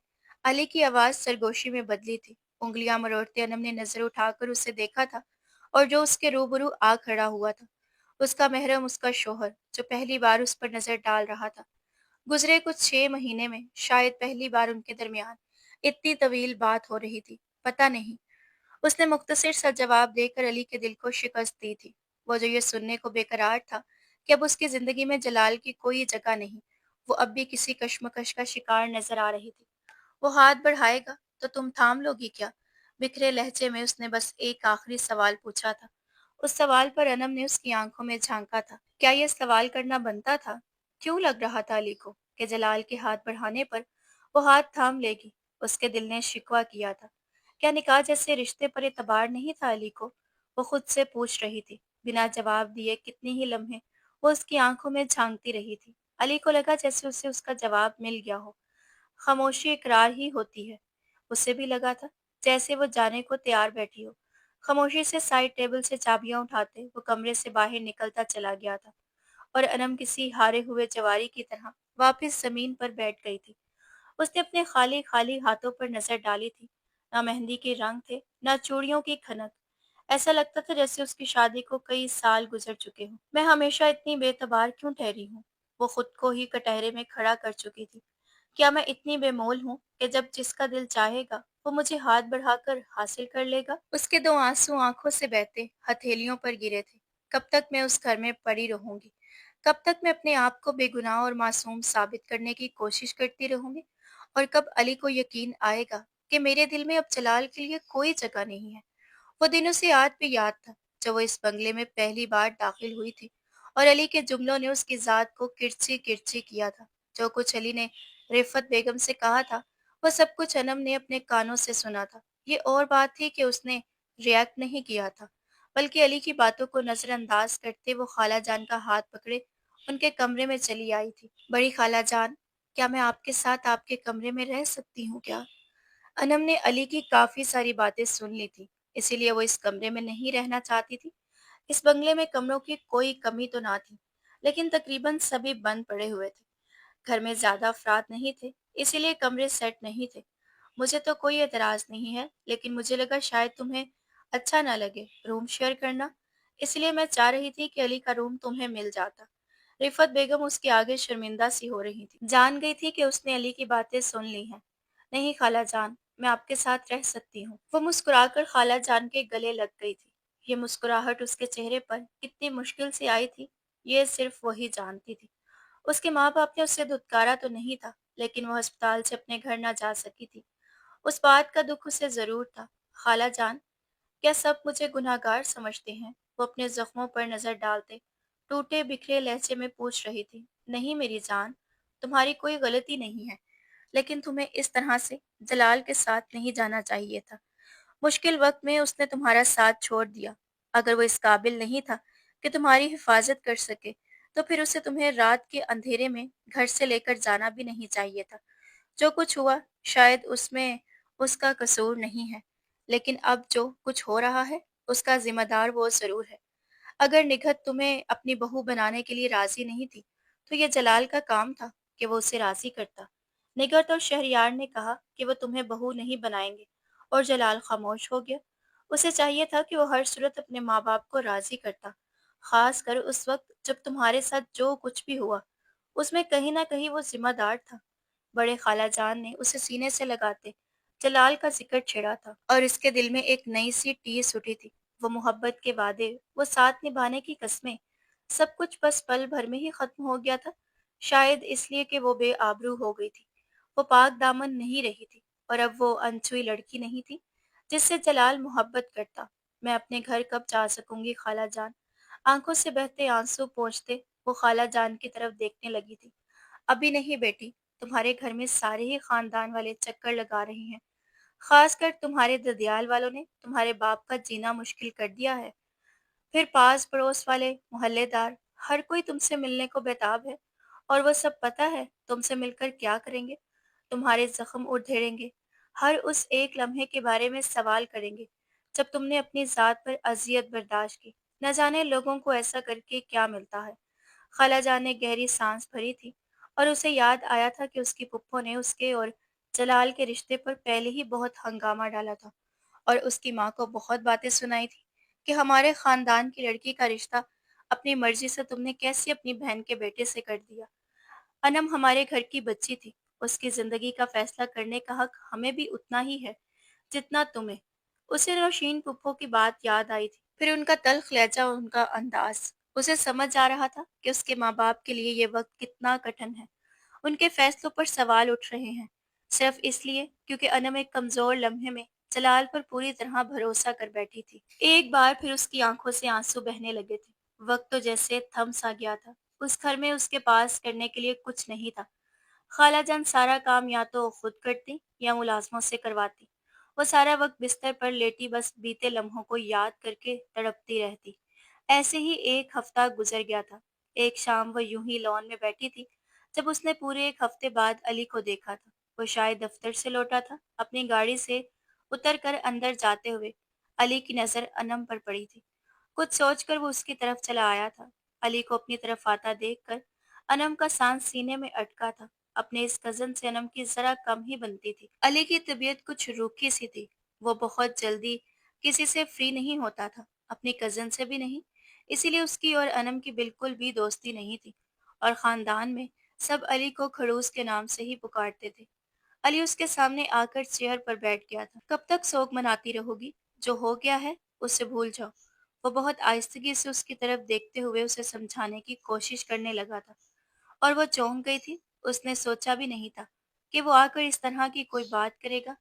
अली की आवाज सरगोशी में बदली थी। उंगलियां मरोड़ते अनम ने नजर उठाकर उसे देखा था और जो उसके रूबरू आ खड़ा हुआ था, उसका महरम, उसका शोहर, जो पहली बार उस पर नजर डाल रहा था। गुजरे कुछ 6 महीने में शायद पहली बार उनके दरमियान इतनी तवील बात हो रही थी। पता नहीं। उसने मुख्तसर सा जवाब देकर अली के दिल को शिकस्त दी थी। वो जो ये सुनने को बेकरार था कि अब उसकी जिंदगी में जलाल की कोई जगह नहीं, वो अब भी किसी कश्मकश का शिकार नजर आ रही थी। वो हाथ बढ़ाएगा तो तुम थाम लोगी क्या? बिखरे लहजे में उसने बस एक आखिरी सवाल पूछा था। उस सवाल पर अनम ने उसकी आंखों में झांका था। क्या यह सवाल करना बनता था? क्यों लग रहा था अली को कि जलाल के हाथ बढ़ाने पर वो हाथ थाम लेगी? उसके दिल ने शिकवा किया था। क्या निकाह जैसे रिश्ते पर एतबार नहीं था अली को? वो खुद से पूछ रही थी। बिना जवाब दिए कितने ही लम्हे वो उसकी आंखों में झांकती रही थी। अली को लगा जैसे उसे उसका जवाब मिल गया हो। खामोशी इकरार ही होती है। उसे भी लगा था जैसे वो जाने को तैयार बैठी हो। खामोशी से साइड टेबल से चाबियां उठाते वो कमरे से बाहर निकलता चला गया था और अनम किसी हारे हुए जवारी की तरह वापस जमीन पर बैठ गई थी। उसने अपने खाली खाली हाथों पर नजर डाली थी। ना मेहंदी के रंग थे, ना चूड़ियों की खनक। ऐसा लगता था जैसे उसकी शादी को कई साल गुजर चुके हों। मैं हमेशा इतनी बेतबार क्यों ठहरी हूँ? वो खुद को ही कटहरे में खड़ा कर चुकी थी। क्या मैं इतनी बेमोल हूँ कि जब जिसका दिल चाहेगा वो मुझे हाथ बढ़ाकर हासिल कर लेगा। उसके दो आंसू आंखों से बहते हथेलियों पर गिरे थे। कब तक मैं उस घर में पड़ी रहूंगी? कब तक मैं अपने आप को बेगुनाह और मासूम साबित करने की कोशिश करती रहूंगी? और कब अली को यकीन आएगा कि मेरे दिल में अब जलाल के लिए कोई जगह नहीं है? वो दिन उसे आज भी याद था, जब वो इस बंगले में पहली बार दाखिल हुई थी और अली के जुमलों ने उसकी जात को किरची किरची किया था। जो कुछ अली ने रिफत बेगम से कहा था, वो सब कुछ अनम ने अपने कानों से सुना था। ये और बात थी कि उसने रिएक्ट नहीं किया था, बल्कि अली की बातों को नजरअंदाज करते वो खाला जान का हाथ पकड़े उनके कमरे में चली आई थी। बड़ी खाला जान, क्या मैं आपके साथ आपके कमरे में रह सकती हूँ क्या? अनम ने अली की काफी सारी बातें सुन ली थी, इसीलिए वो इस कमरे में नहीं रहना चाहती थी। इस बंगले में कमरों की कोई कमी तो ना थी, लेकिन तकरीबन सभी बंद पड़े हुए थे। घर में ज्यादा अफराद नहीं थे, इसीलिए कमरे सेट नहीं थे। मुझे तो कोई एतराज नहीं है, लेकिन मुझे लगा शायद तुम्हें अच्छा ना लगे रूम शेयर करना, इसलिए मैं चाह रही थी कि अली का रूम तुम्हें मिल जाता। रिफत बेगम उसके आगे शर्मिंदा सी हो रही थी, जान गई थी कि उसने अली की बातें सुन ली हैं। नहीं खाला जान, मैं आपके साथ रह सकती हूँ। वो मुस्कुराकर खाला जान के गले लग गई थी। ये मुस्कुराहट उसके चेहरे पर कितनी मुश्किल से आई थी, ये सिर्फ वही जानती थी। उसके माँ बाप ने उसे धुतकारा तो नहीं था, लेकिन वो अस्पताल से अपने घर ना जा सकी थी। उस बात का दुख उसे जरूर था। खाला जान, क्या सब मुझे गुनहगार समझते हैं? वो अपने जख्मों पर नजर डालते टूटे बिखरे लहजे में पूछ रही थी। नहीं मेरी जान, तुम्हारी कोई गलती नहीं है, लेकिन तुम्हें इस तरह से जलाल के साथ नहीं जाना चाहिए था। मुश्किल वक्त में उसने तुम्हारा साथ छोड़ दिया। अगर वो इस काबिल नहीं था कि तुम्हारी हिफाजत कर सके, तो फिर उसे तुम्हें रात के अंधेरे में घर से लेकर जाना भी नहीं चाहिए था। जो कुछ हुआ, शायद उसमें उसका कसूर नहीं है, लेकिन अब जो कुछ हो रहा है, उसका जिम्मेदार वो जरूर है। अगर निगहत तुम्हें अपनी बहू बनाने के लिए राजी नहीं थी, तो ये जलाल का काम था कि वो उसे राजी करता। निगहत और शहरयार ने कहा कि वो तुम्हें बहू नहीं बनाएंगे, और जलाल खामोश हो गया। उसे चाहिए था कि वो हर सूरत अपने माँ बाप को राजी करता, खास कर उस वक्त जब तुम्हारे साथ जो कुछ भी हुआ, उसमें कहीं ना कहीं वो जिम्मेदार था। बड़े खालाजान ने उसे सीने से लगाते जलाल का जिक्र छेड़ा था, और इसके दिल में एक नई सी टीस उठी थी। वो मोहब्बत के वादे, वो साथ निभाने की कस्में, सब कुछ बस पल भर में ही खत्म हो गया था। शायद इसलिए कि वो बेआबरू हो गई थी। वो पाक दामन नहीं रही थी, और अब वो अनछुई लड़की नहीं थी जिससे जलाल मोहब्बत करता। मैं अपने घर कब जा सकूंगी खाला जान? आंखों से बहते आंसू पोंछते वो खाला जान की तरफ देखने लगी थी। अभी नहीं बेटी, तुम्हारे घर में सारे ही खानदान वाले चक्कर लगा रहे हैं। खासकर तुम्हारे ददियाल वालों ने तुम्हारे बाप का जीना मुश्किल कर दिया है। फिर पास पड़ोस वाले मोहल्लेदार, हर कोई तुमसे मिलने को बेताब है, और वो सब पता है तुमसे मिलकर क्या करेंगे। तुम्हारे जख्म उधेड़ेंगे, हर उस एक लम्हे के बारे में सवाल करेंगे जब तुमने अपनी जात पर अजियत बर्दाश्त की। न जाने लोगों को ऐसा करके क्या मिलता है। खालाजान ने गहरी सांस भरी थी, और उसे याद आया था कि उसकी पुप्पो ने उसके और जलाल के रिश्ते पर पहले ही बहुत हंगामा डाला था, और उसकी माँ को बहुत बातें सुनाई थी कि हमारे खानदान की लड़की का रिश्ता अपनी मर्जी से तुमने कैसे अपनी बहन के बेटे से कर दिया। अनम हमारे घर की बच्ची थी, उसकी जिंदगी का फैसला करने का हक हमें भी उतना ही है जितना तुम्हें। उसे रोशीन पुप्पो की बात याद आई थी, फिर उनका तल्ख लहजा और उनका अंदाज। उसे समझ आ रहा था कि उसके माँ बाप के लिए ये वक्त कितना कठिन है। उनके फैसलों पर सवाल उठ रहे हैं, सिर्फ इसलिए क्योंकि अनम एक कमजोर लम्हे में जलाल पर पूरी तरह भरोसा कर बैठी थी। एक बार फिर उसकी आंखों से आंसू बहने लगे थे। वक्त तो जैसे थम सा गया था। उस घर में उसके पास करने के लिए कुछ नहीं था। खालाजान सारा काम या तो खुद करती या मुलाजमों से करवाती। वो सारा वक्त बिस्तर पर लेटी बस बीते लम्हों को याद करके तड़पती रहती। ऐसे ही एक हफ्ता गुजर गया था। एक शाम वो यूं ही लॉन में बैठी थी जब उसने पूरे एक हफ्ते बाद अली को देखा था। वो शायद दफ्तर से लौटा था, अपनी गाड़ी से उतर कर अंदर जाते हुए अली की नजर अनम पर पड़ी थी। कुछ सोचकर वो उसकी तरफ चला आया था। अली को अपनी तरफ आता देखकर अनम का सांस सीने में अटका था। अपने इस कजन से अनम की जरा कम ही बनती थी। अली की तबीयत कुछ रूखी सी थी। वो बहुत जल्दी किसी से फ्री नहीं होता था, अपनी कजन से भी नहीं। इसीलिए उसकी और अनम की बिल्कुल भी दोस्ती नहीं थी, और खानदान में सब अली को खड़ूस के नाम से ही पुकारते थे। अली उसके सामने आकर चेयर पर बैठ गया था। कब तक शोक मनाती रहोगी? जो हो गया है उसे भूल जाओ। वो बहुत आहिस्तगी से उसकी तरफ देखते हुए उसे समझाने की कोशिश करने लगा था, और वो चौंक गई थी। उसने सोचा भी नहीं था कि वो आकर इस तरह की कोई बात करेगा।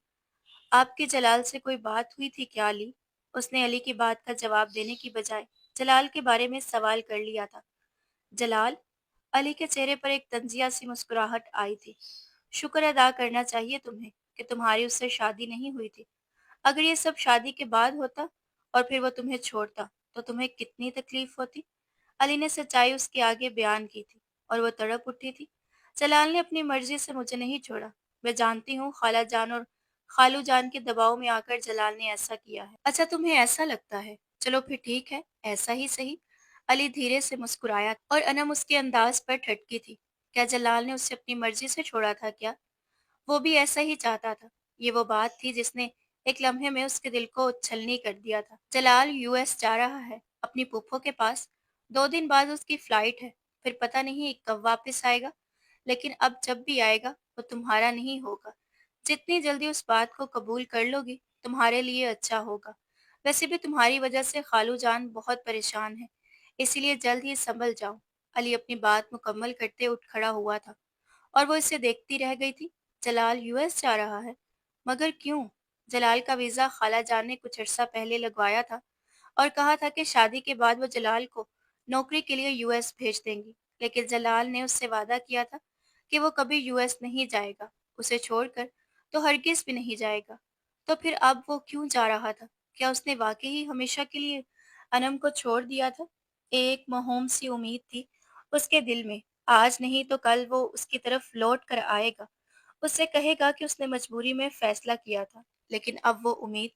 आपकी जलाल से कोई बात हुई थी क्या अली? उसने अली की बात का जवाब देने की बजाय जलाल के बारे में सवाल कर लिया था। जलाल? अली के चेहरे पर एक तंजिया सी मुस्कुराहट आई थी। शुक्र अदा करना चाहिए तुम्हें कि तुम्हारी उससे शादी नहीं हुई थी। अगर ये सब शादी के बाद होता और फिर वो तुम्हें छोड़ता, तो तुम्हें कितनी तकलीफ होती। अली ने सच्चाई उसके आगे बयान की थी, और वो तड़प उठी थी। जलाल ने अपनी मर्जी से मुझे नहीं छोड़ा। मैं जानती हूँ खाला जान और खालू जान के दबाव में आकर जलाल ने ऐसा किया है। अच्छा, तुम्हें ऐसा लगता है? चलो फिर ठीक है, ऐसा ही सही। अली धीरे से मुस्कुराया और अनम उसके अंदाज पर ठटकी थी। क्या जलाल ने उसे अपनी मर्जी से छोड़ा था क्या? वो भी ऐसा ही चाहता था। ये वो बात थी जिसने एक लम्हे में उसके दिल को उछलनी कर दिया था। जलाल यूएस जा रहा है, अपनी फूफो के पास। 2 दिन बाद उसकी फ्लाइट है। फिर पता नहीं कब वापस आएगा, लेकिन अब जब भी आएगा वो तुम्हारा नहीं होगा। जितनी जल्दी उस बात को कबूल कर लोगी, तुम्हारे लिए अच्छा होगा। वैसे भी तुम्हारी वजह से खालू जान बहुत परेशान है, इसीलिए जल्द ही संभल जाओ। अली अपनी बात मुकम्मल करते उठ खड़ा हुआ था, और वो इसे देखती रह गई थी। जलाल यूएस जा रहा है? मगर क्यों? जलाल का वीज़ा खाला जान ने कुछ अर्सा पहले लगवाया था, और कहा था कि शादी के बाद वो जलाल को नौकरी के लिए यूएस भेज देंगी। लेकिन जलाल ने उससे वादा किया था कि वो कभी यूएस नहीं जाएगा, उसे छोड़कर तो हरगिज भी नहीं जाएगा। तो फिर अब वो क्यों जा रहा था? क्या उसने वाकई ही हमेशा के लिए अनम को छोड़ दिया था? एक महोम सी उम्मीद थी उसके दिल में। आज नहीं तो कल वो उसकी तरफ लौट कर आएगा, उससे कहेगा कि उसने मजबूरी में फैसला किया था। लेकिन अब वो उम्मीद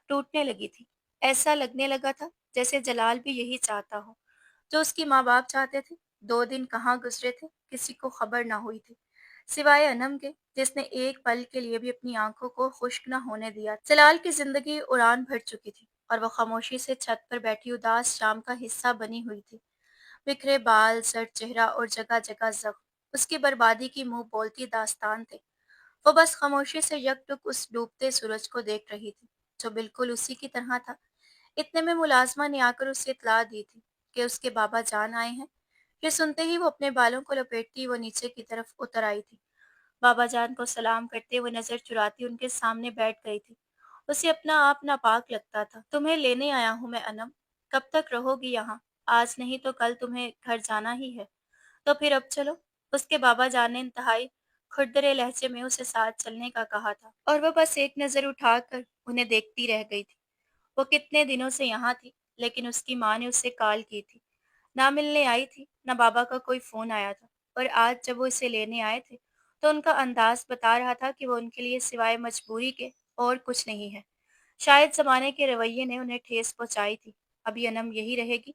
टूटने लगी थी। ऐसा लगने लगा था जैसे जलाल भी यही चाहता हो जो उसके माँ बाप चाहते थे। 2 दिन कहाँ गुजरे थे, किसी को खबर ना हुई थी, सिवाय अनम के, जिसने एक पल के लिए भी अपनी आंखों को खुश्क न होने दिया। जलाल की जिंदगी उड़ान भर चुकी थी, और वो खामोशी से छत पर बैठी उदास शाम का हिस्सा बनी हुई थी। बिखरे बाल, सर, चेहरा और जगह जगह जख्म उसकी बर्बादी की मुंह बोलती दास्तान थे। वो बस खामोशी से यकटुक उस डूबते सूरज को देख रही थी, जो बिल्कुल उसी की तरह था। इतने में मुलाजमा ने आकर उसे इत्तला दी थी कि उसके बाबा जान आए हैं। ये सुनते ही वो अपने बालों को लपेटती वो नीचे की तरफ उतर आई थी। बाबा जान को सलाम करते हुए नजर चुराती उनके सामने बैठ गई थी। उसे अपना आप नापाक लगता था। तुम्हें लेने आया हूँ मैं अनम। कब तक रहोगी यहाँ? आज नहीं तो कल तुम्हें घर जाना ही है। तो फिर अब चलो। उसके बाबा जान ने इंतहाई खुरदरे लहजे में उसे साथ चलने का कहा था, और वह बस एक नजर उठाकर उन्हें देखती रह गई थी। वो कितने दिनों से यहाँ थी, लेकिन उसकी माँ ने उससे कॉल की थी। ना मिलने आई थी, ना बाबा का कोई फोन आया था। और आज जब वो इसे लेने आए थे, तो उनका अंदाज बता रहा था कि वो उनके लिए सिवाय मजबूरी के और कुछ नहीं है। शायद जमाने के रवैये ने उन्हें ठेस पहुंचाई थी। अभी अनम यही रहेगी।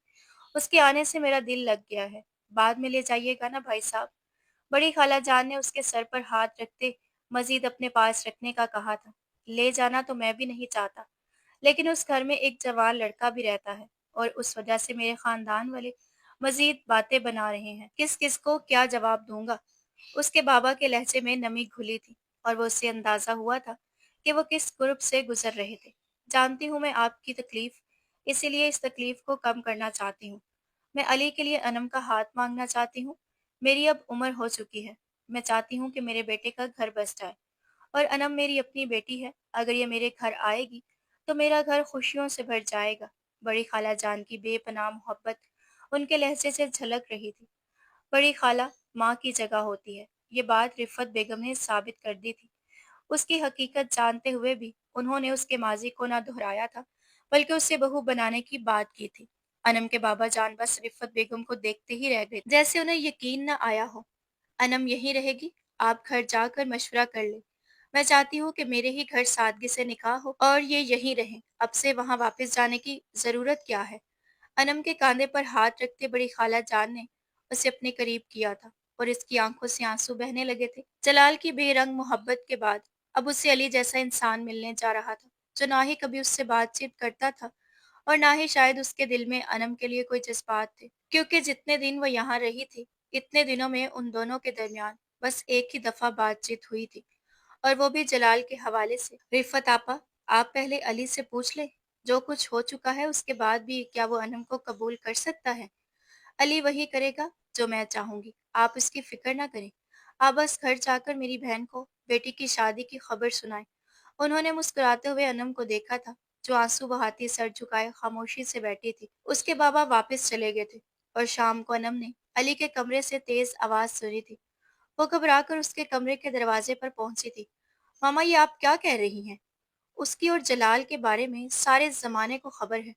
उसके आने से मेरा दिल लग गया है। बाद में ले जाइएगा ना भाई साहब। बड़ी खाला जान ने उसके सर पर हाथ रखते मजीद अपने पास रखने का कहा था। ले जाना तो मैं भी नहीं चाहता, लेकिन उस घर में एक जवान लड़का भी रहता है, और उस वजह से मेरे खानदान वाले मजीद बातें बना रहे हैं। किस किस को क्या जवाब दूंगा? उसके बाबा के लहजे में नमी घुली थी, और वो उससे अंदाजा हुआ था कि वो किस कुर्ब से गुजर रहे थे। जानती हूँ मैं आपकी तकलीफ, इसीलिए इस तकलीफ को कम करना चाहती हूँ। मैं अली के लिए अनम का हाथ मांगना चाहती हूँ। मेरी अब उम्र हो चुकी है। मैं चाहती हूँ कि मेरे बेटे का घर बस जाए, और अनम मेरी अपनी बेटी है। अगर ये मेरे घर आएगी, तो मेरा घर खुशियों से भर जाएगा। बड़ी खाला जान की बेपनाह मोहब्बत उनके लहजे से झलक रही थी। बड़ी खाला माँ की जगह होती है, ये बात रिफत बेगम ने साबित कर दी थी। उसकी हकीकत जानते हुए भी उन्होंने उसके माजी को ना दोहराया था, बल्कि उसे बहू बनाने की बात की थी। अनम के बाबा जान बस रिफत बेगम को देखते ही रह गए, जैसे उन्हें यकीन न आया हो। अनम यहीं रहेगी, आप घर जाकर मशवरा कर ले। मैं चाहती हूँ कि मेरे ही घर सादगी से निकाह हो, और ये यहीं रहे। अब से वहाँ वापस जाने की जरूरत क्या है? अनम के कांधे पर हाथ रखते बड़ी खाला जान ने उसे अपने करीब किया था, और इसकी आंखों से आंसू बहने लगे थे। जलाल की बेरंग मोहब्बत के बाद अब उसे अली जैसा इंसान मिलने जा रहा था, जो ना ही कभी उससे बातचीत करता था, और ना ही शायद उसके दिल में अनम के लिए कोई जज्बात थे, क्योंकि जितने दिन वो यहाँ रही थी, इतने दिनों में उन दोनों के दरमियान बस एक ही दफा बातचीत हुई थी, और वो भी जलाल के हवाले से। रिफ़त आपा, आप पहले अली से पूछ लें, जो कुछ हो चुका है उसके बाद भी क्या वो अनम को कबूल कर सकता है? अली वही करेगा जो मैं चाहूंगी, आप इसकी फिक्र ना करें। आप बस घर जाकर मेरी बहन को बेटी की शादी की खबर सुनाएं। उन्होंने मुस्कुराते हुए अनम को देखा था, जो आंसू बहाती सर झुकाए खामोशी से बैठी थी। उसके बाबा वापस चले गए थे और शाम को अनम ने अली के कमरे से तेज आवाज सुनी थी। वो घबराकर उसके कमरे के दरवाजे पर पहुंची थी। मामा, ये आप क्या कह रही हैं? उसकी और जलाल के बारे में सारे जमाने को खबर है।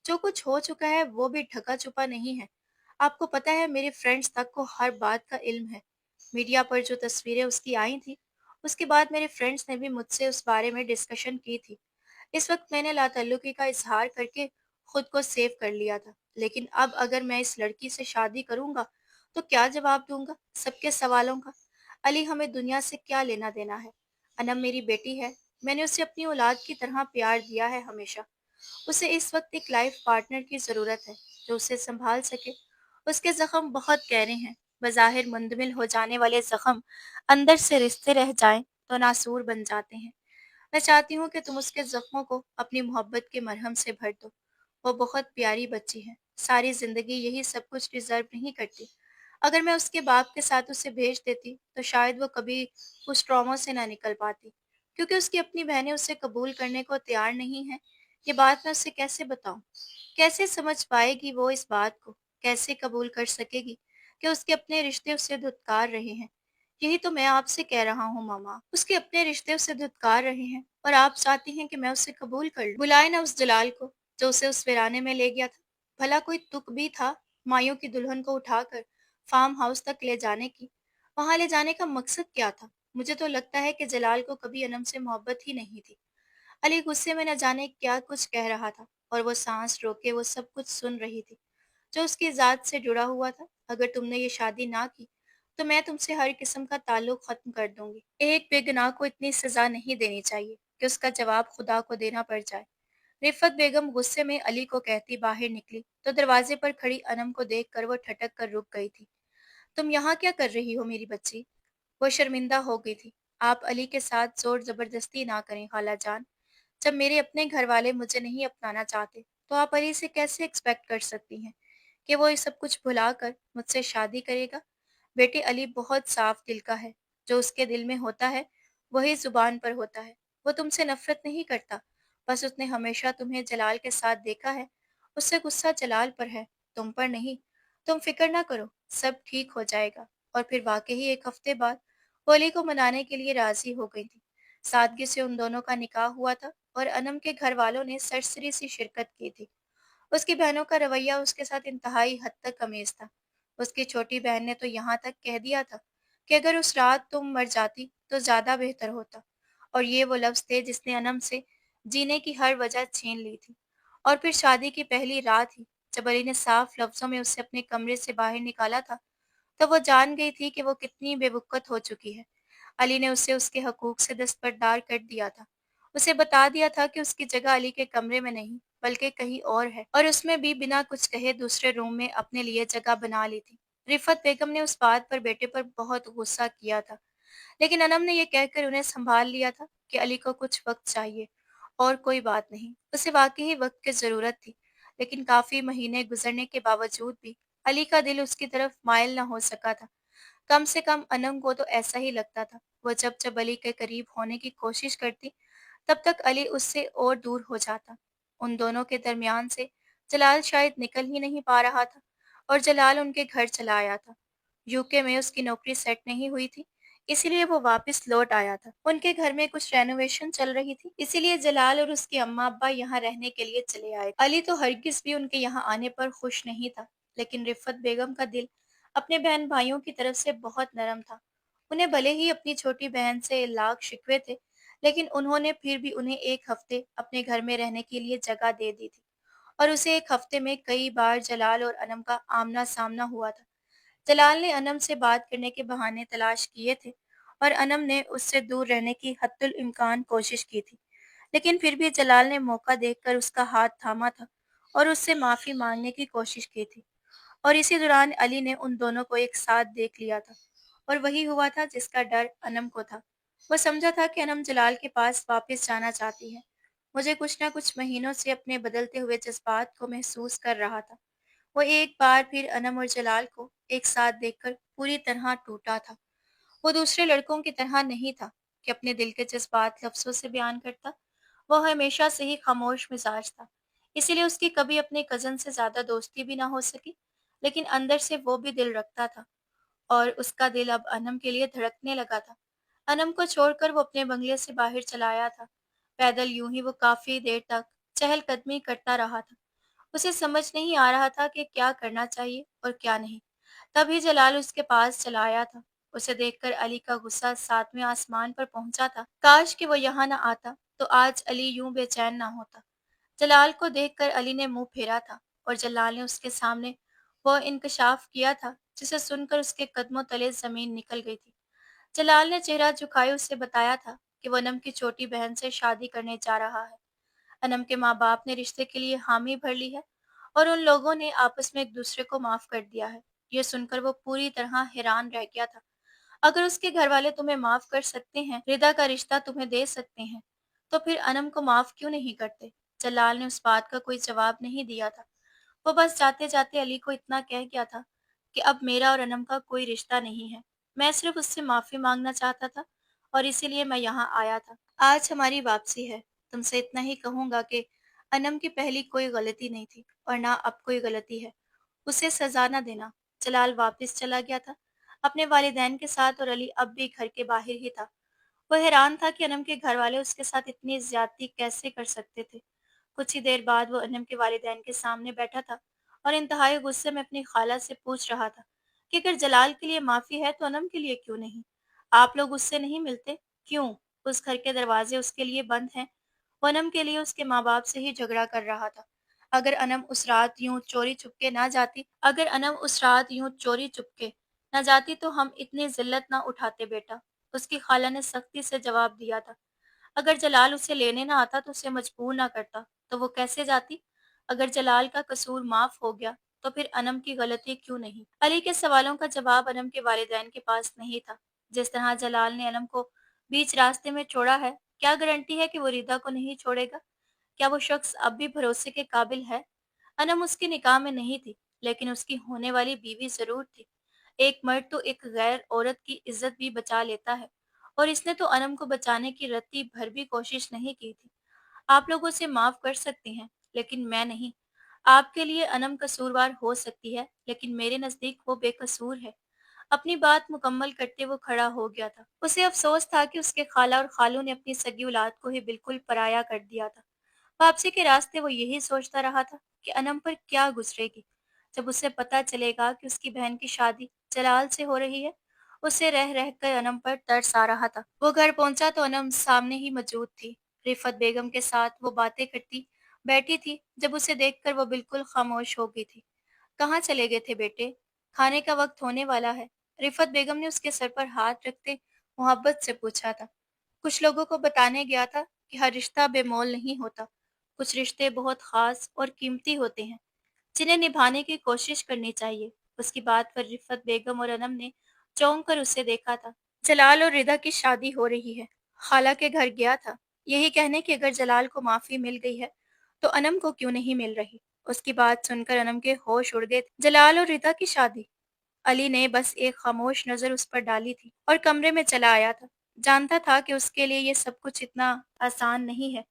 जो कुछ हो चुका है वो भी ढका छुपा नहीं है। आपको पता है, मेरे फ्रेंड्स तक को हर बात का इल्म है। मीडिया पर जो तस्वीरें उसकी आई थी, उसके बाद मेरे फ्रेंड्स ने भी मुझसे उस बारे में डिस्कशन की थी। इस वक्त मैंने लाताल्लुकी का इजहार करके खुद को सेव कर लिया था, लेकिन अब अगर मैं इस लड़की से शादी करूंगा तो क्या जवाब दूंगा सबके सवालों का? अली, हमें दुनिया से क्या लेना देना है? अनम मेरी बेटी है। मैंने उसे अपनी औलाद की तरह प्यार दिया है हमेशा। उसे इस वक्त एक लाइफ पार्टनर की ज़रूरत है, जो उसे संभाल सके। उसके ज़ख्म बहुत गहरे हैं। बज़ाहिर मुंदमिल हो जाने वाले ज़ख्म अंदर से रिश्ते रह जाएं तो नासूर बन जाते हैं। मैं चाहती हूँ कि तुम उसके ज़ख्मों को अपनी मोहब्बत के मरहम से भर दो। वो बहुत प्यारी बच्ची है, सारी ज़िंदगी यही सब कुछ डिज़र्व नहीं करती। अगर मैं उसके बाप के साथ उसे भेज देती तो शायद वो कभी उस ट्रॉमा से ना निकल पाती, क्योंकि उसकी अपनी बहनें उसे कबूल करने को तैयार नहीं हैं। ये बात मैं उसे कैसे बताऊं? कैसे समझ पाएगी वो इस बात को? कैसे कबूल कर सकेगी कि उसके अपने रिश्ते उसे धुतकार रहे हैं? यही तो मैं आपसे कह रहा हूँ मामा, उसके अपने रिश्ते उसे धुतकार रहे हैं और आप चाहती हैं कि मैं उसे कबूल कर लूं। बुलाए ना उस जलाल को जो उसे उस वीराने में ले गया था। भला कोई तुक भी था मायूं की दुल्हन को उठाकर फार्म हाउस तक ले जाने की? वहां ले जाने का मकसद क्या था? मुझे तो लगता है कि जलाल को कभी अनम से मोहब्बत ही नहीं थी। अली गुस्से में न जाने क्या कुछ कह रहा था और वो सांस रोके वो सब कुछ सुन रही थी जो उसकी ज़ात से जुड़ा हुआ था। अगर तुमने ये शादी ना की तो मैं तुमसे हर किस्म का ताल्लुक खत्म कर दूंगी। एक बेगुनाह को इतनी सजा नहीं देनी चाहिए कि उसका जवाब खुदा को देना पड़ जाए। रिफत बेगम गुस्से में अली को कहती बाहर निकली तो दरवाजे पर खड़ी अनम को देखकर वो ठटक कर रुक गई थी। तुम यहाँ क्या कर रही हो मेरी बच्ची? वो शर्मिंदा हो गई थी। आप अली के साथ जोर जबरदस्ती ना करें खाला जान। जब मेरे अपने घर वाले मुझे नहीं अपनाना चाहते तो आप अली से कैसे एक्सपेक्ट कर सकती हैं कि वो ये सब कुछ भुलाकर मुझसे शादी करेगा? बेटे, अली बहुत साफ दिल का है। जो उसके दिल में होता है वही जुबान पर होता है। वो तुमसे नफरत नहीं करता, बस उसने हमेशा तुम्हें जलाल के साथ देखा है। उससे गुस्सा जलाल पर है, तुम पर नहीं। तुम फिक्र ना करो, सब ठीक हो जाएगा। और फिर वाकई ही एक हफ्ते बाद वो अली को मनाने के लिए राजी हो गई थी। सादगी से उन दोनों का निकाह हुआ था और अनम के घर वालों ने सरसरी सी शिरकत की थी। उसकी बहनों का रवैया उसके साथ इंतहाई हद तक अमेज था। उसकी छोटी बहन ने तो यहाँ तक कह दिया था कि अगर उस रात तुम मर जाती तो ज्यादा बेहतर होता। और ये वो लफ्ज थे जिसने अनम से जीने की हर वजह छीन ली थी। और फिर शादी की पहली रात ही जब अली ने साफ लफ्जों में उसे अपने कमरे से बाहर निकाला था, तो वो जान गई थी कि वो कितनी बेवकूफ़ हो चुकी है। अली ने उसे उसके हकूक से दस्तबरदार कर दिया था। उसे बता दिया था कि उसकी जगह अली के कमरे में नहीं बल्कि कहीं और है, और उसमें भी बिना कुछ कहे दूसरे रूम में अपने लिए जगह बना ली थी। रिफत बेगम ने उस बात पर बेटे पर बहुत गुस्सा किया था, लेकिन अनम ने यह कहकर उन्हें संभाल लिया था कि अली को कुछ वक्त चाहिए और कोई बात नहीं। उसे वाकई ही वक्त की जरूरत थी, लेकिन काफी महीने गुजरने के बावजूद भी अली का दिल उसकी तरफ मायल न हो सका था। कम से कम अनम को तो ऐसा ही लगता था। वो जब जब अली के करीब होने की कोशिश करती, तब तक अली उससे और दूर हो जाता। उन दोनों के दरमियान से जलाल शायद निकल ही नहीं पा रहा था और जलाल उनके घर चला आया था। यूके में उसकी नौकरी सेट नहीं हुई थी, इसीलिए वो वापस लौट आया था। उनके घर में कुछ रेनोवेशन चल रही थी, इसीलिए जलाल और उसके अम्मा अब्बा यहाँ रहने के लिए चले आए। अली तो हरगिज भी उनके यहाँ आने पर खुश नहीं था, लेकिन रिफत बेगम का दिल अपने बहन भाइयों की तरफ से बहुत नरम था। उन्हें भले ही अपनी छोटी बहन से लाख शिकवे थे, लेकिन उन्होंने फिर भी उन्हें एक हफ्ते अपने घर में रहने के लिए जगह दे दी थी। और उसे एक हफ्ते में कई बार जलाल और अनम का आमना सामना हुआ था। जलाल ने अनम से बात करने के बहाने तलाश किए थे और अनम ने उससे दूर रहने की हत्तुल इम्कान कोशिश की थी, लेकिन फिर भी जलाल ने मौका देखकर उसका हाथ थामा था और उससे माफी मांगने की कोशिश की थी। और इसी दौरान अली ने उन दोनों को एक साथ देख लिया था, और वही हुआ था जिसका डर अनम को था। वो समझा था कि अनम जलाल के पास वापस जाना चाहती है। मुझे कुछ न कुछ महीनों से अपने बदलते हुए जज़्बात को महसूस कर रहा था। वो एक बार फिर अनम और जलाल को एक साथ देखकर पूरी तरह टूटा था। वो दूसरे लड़कों की तरह नहीं था कि अपने दिल के जज़्बात लफ्ज़ों से बयान करता। वो हमेशा से ही खामोश मिजाज था। इसीलिए उसकी कभी अपने कज़न से ज़्यादा दोस्ती भी ना हो सकी। लेकिन अंदर से वो भी दिल रखता था, और उसका दिल अब अनम के लिए धड़कने लगा था। अनम को छोड़कर वो अपने बंगले से बाहर चला आया था। पैदल यूं ही वो काफी देर तक चहलकदमी करता रहा था। उसे समझ नहीं आ रहा था कि क्या करना चाहिए और क्या नहीं। तभी जलाल उसके पास चला आया था। उसे देखकर अली का गुस्सा सातवें आसमान पर पहुंचा था। काश कि वो यहाँ न आता, तो आज अली यूं बेचैन ना होता। जलाल को देखकर अली ने मुंह फेरा था, और जलाल ने उसके सामने वो इंकशाफ किया था जिसे सुनकर उसके कदमों तले जमीन निकल गई थी। जलाल ने चेहरा झुकाए उससे बताया था कि वो अनम की छोटी बहन से शादी करने जा रहा है। अनम के माँ बाप ने रिश्ते के लिए हामी भर ली है, और उन लोगों ने आपस में एक दूसरे को माफ कर दिया है। ये सुनकर वो पूरी तरह हैरान रह गया था। अगर उसके घर वाले तुम्हें माफ कर सकते हैं, रिदा का रिश्ता तुम्हें दे सकते हैं, तो फिर अनम को माफ क्यों नहीं करते? जलाल ने उस बात का कोई जवाब नहीं दिया था। वो बस जाते जाते अली को इतना कह गया था कि अब मेरा और अनम का कोई रिश्ता नहीं है। मैं सिर्फ उससे माफी मांगना चाहता था, और इसीलिए मैं यहाँ आया था। आज हमारी वापसी है। तुमसे इतना ही कहूंगा कि अनम की पहली कोई गलती नहीं थी, और ना अब कोई गलती है। उसे सजा न देना। जलाल वापस चला गया था अपने वालिदैन के साथ, और अली अब भी घर के बाहर ही था। वो हैरान था कि अनम के घर वाले उसके साथ इतनी ज्यादती कैसे कर सकते थे। कुछ ही देर बाद वो अनम के वालिदैन के सामने बैठा था, और इंतहाई गुस्से में अपनी खाला से पूछ रहा था कि अगर जलाल के लिए माफी है तो अनम के लिए क्यों नहीं? आप लोग उससे नहीं मिलते? क्यों? उस घर के दरवाजे उसके लिए बंद हैं। वो अनम के लिए उसके माँ बाप से ही झगड़ा कर रहा था। अगर अनम उस रात यूं चोरी चुपके न जाती तो हम इतनी जिल्लत ना उठाते बेटा। उसकी खाला ने सख्ती से जवाब दिया था। अगर जलाल उसे लेने ना आता तो उसे मजबूर ना करता, तो वो कैसे जाती? अगर जलाल का कसूर माफ हो गया, तो फिर अनम की गलती क्यों नहीं? अली के सवालों का जवाब अनम के वालिदैन के पास नहीं था। जिस तरह जलाल ने अनम को बीच रास्ते में छोड़ा है, क्या गारंटी है कि वो रिदा को नहीं छोड़ेगा? क्या वो शख्स अब भी भरोसे के काबिल है? अनम उसकी निकाह में नहीं थी, लेकिन उसकी होने वाली बीवी जरूर थी। एक मर्द तो एक गैर औरत की इज्जत भी बचा लेता है, और इसने तो अनम को बचाने की रत्ती भर भी कोशिश नहीं की थी। आप लोग उसे माफ कर सकते हैं, लेकिन मैं नहीं। आपके लिए अनम कसूरवार हो सकती है, लेकिन मेरे नजदीक वो बेकसूर है। अपनी बात मुकम्मल करते वो खड़ा हो गया था। उसे अफसोस था कि उसके खाला और खालू ने अपनी सगी औलाद को ही बिल्कुल पराया कर दिया था। वापसी के रास्ते वो यही सोचता रहा था कि अनम पर क्या गुजरेगी जब उसे पता चलेगा कि उसकी बहन की शादी जलाल से हो रही है। उसे रह रह कर अनम पर तरस आ रहा था। वो घर पहुंचा तो अनम सामने ही मौजूद थी। रिफत बेगम के साथ वो बातें करती बैठी थी। जब उसे देखकर वो बिल्कुल खामोश हो गई थी। कहाँ चले गए थे बेटे? खाने का वक्त होने वाला है। रिफत बेगम ने उसके सर पर हाथ रखते मोहब्बत से पूछा था। कुछ लोगों को बताने गया था कि हर रिश्ता बेमोल नहीं होता। कुछ रिश्ते बहुत खास और कीमती होते हैं, जिन्हें निभाने की कोशिश करनी चाहिए। उसकी बात पर रिफत बेगम और अनम ने चौंक कर उसे देखा था। जलाल और रिदा की शादी हो रही है। खाला के घर गया था, यही कहने कि अगर जलाल को माफी मिल गई है, तो अनम को क्यों नहीं मिल रही। उसकी बात सुनकर अनम के होश उड़ गए। जलाल और रिदा की शादी? अली ने बस एक खामोश नजर उस पर डाली थी, और कमरे में चला आया था। जानता था कि उसके लिए ये सब कुछ इतना आसान नहीं है।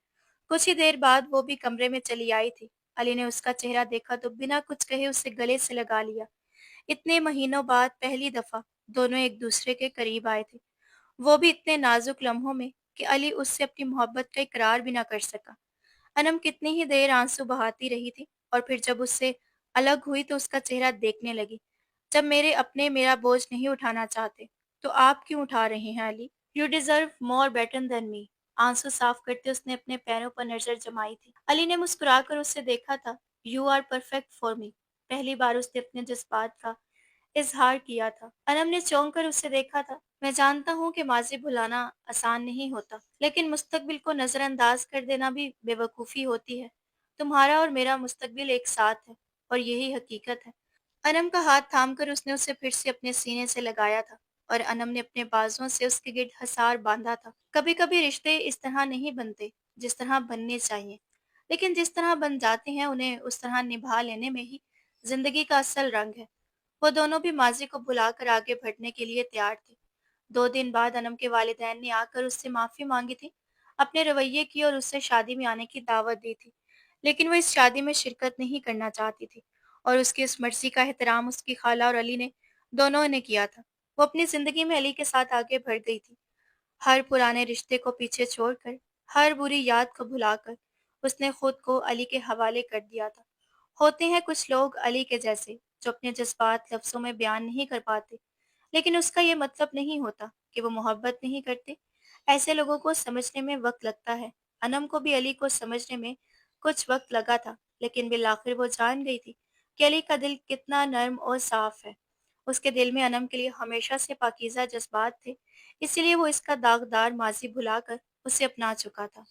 कुछ ही देर बाद वो भी कमरे में चली आई थी। अली ने उसका चेहरा देखा तो बिना कुछ कहे उसे गले से लगा लिया। इतने महीनों बाद पहली दफा दोनों एक दूसरे के करीब आए थे, वो भी इतने नाजुक लम्हों में कि अली उससे अपनी मोहब्बत का इकरार भी ना कर सका। अनम कितनी ही देर आंसू बहाती रही थी, और फिर जब उससे अलग हुई तो उसका चेहरा देखने लगी। जब मेरे अपने मेरा बोझ नहीं उठाना चाहते, तो आप क्यों उठा रहे हैं Ali? You deserve more better than me. आंसू साफ करते उसने अपने पैरों पर नजर जमाई थी। अली ने मुस्कुराकर उससे देखा था। You are perfect for me. पहली बार उसने अपने जज्बात का इजहार किया था। अनम ने चौंक कर उसे देखा था। मैं जानता हूँ कि माजी भुलाना आसान नहीं होता, लेकिन मुस्तकबिल को नजरअंदाज कर देना भी बेवकूफ़ी होती है। तुम्हारा और मेरा मुस्तकबिल एक साथ है, और यही हकीकत है। अनम का हाथ थामकर उसने उसे फिर से अपने सीने से लगाया था, और अनम ने अपने बाजुओं से उसके गिर्द हसार बांधा था। कभी कभी रिश्ते इस तरह नहीं बनते जिस तरह बनने चाहिए, लेकिन जिस तरह बन जाते हैं उन्हें उस तरह निभा लेने में ही जिंदगी का असल रंग है। वो दोनों भी माजी को भुलाकर आगे बढ़ने के लिए तैयार थे। 2 दिन बाद अनम के वालिदैन ने आकर उससे माफी मांगी थी, अपने रवैये की और उससे शादी में आने की दावत दी थी। लेकिन वो इस शादी में शिरकत नहीं करना चाहती थी, और उसकी इस मर्जी का एहतराम उसकी खाला और अली ने दोनों ने किया था। वो अपनी जिंदगी में अली के साथ आगे बढ़ गई थी। हर पुराने रिश्ते को पीछे छोड़कर, हर बुरी याद को भुलाकर उसने खुद को अली के हवाले कर दिया था। होते हैं कुछ लोग अली के जैसे, जो अपने जज्बात लफ्जों में बयान नहीं कर पाते, लेकिन उसका ये मतलब नहीं होता कि वो मोहब्बत नहीं करते। ऐसे लोगों को समझने में वक्त लगता है। अनम को भी अली को समझने में कुछ वक्त लगा था, लेकिन बिलाखिर वो जान गई थी कि अली का दिल कितना नर्म और साफ है। उसके दिल में अनम के लिए हमेशा से पाकीज़ा जज़्बात थे, इसीलिए वो इसका दागदार माज़ी भुलाकर उसे अपना चुका था।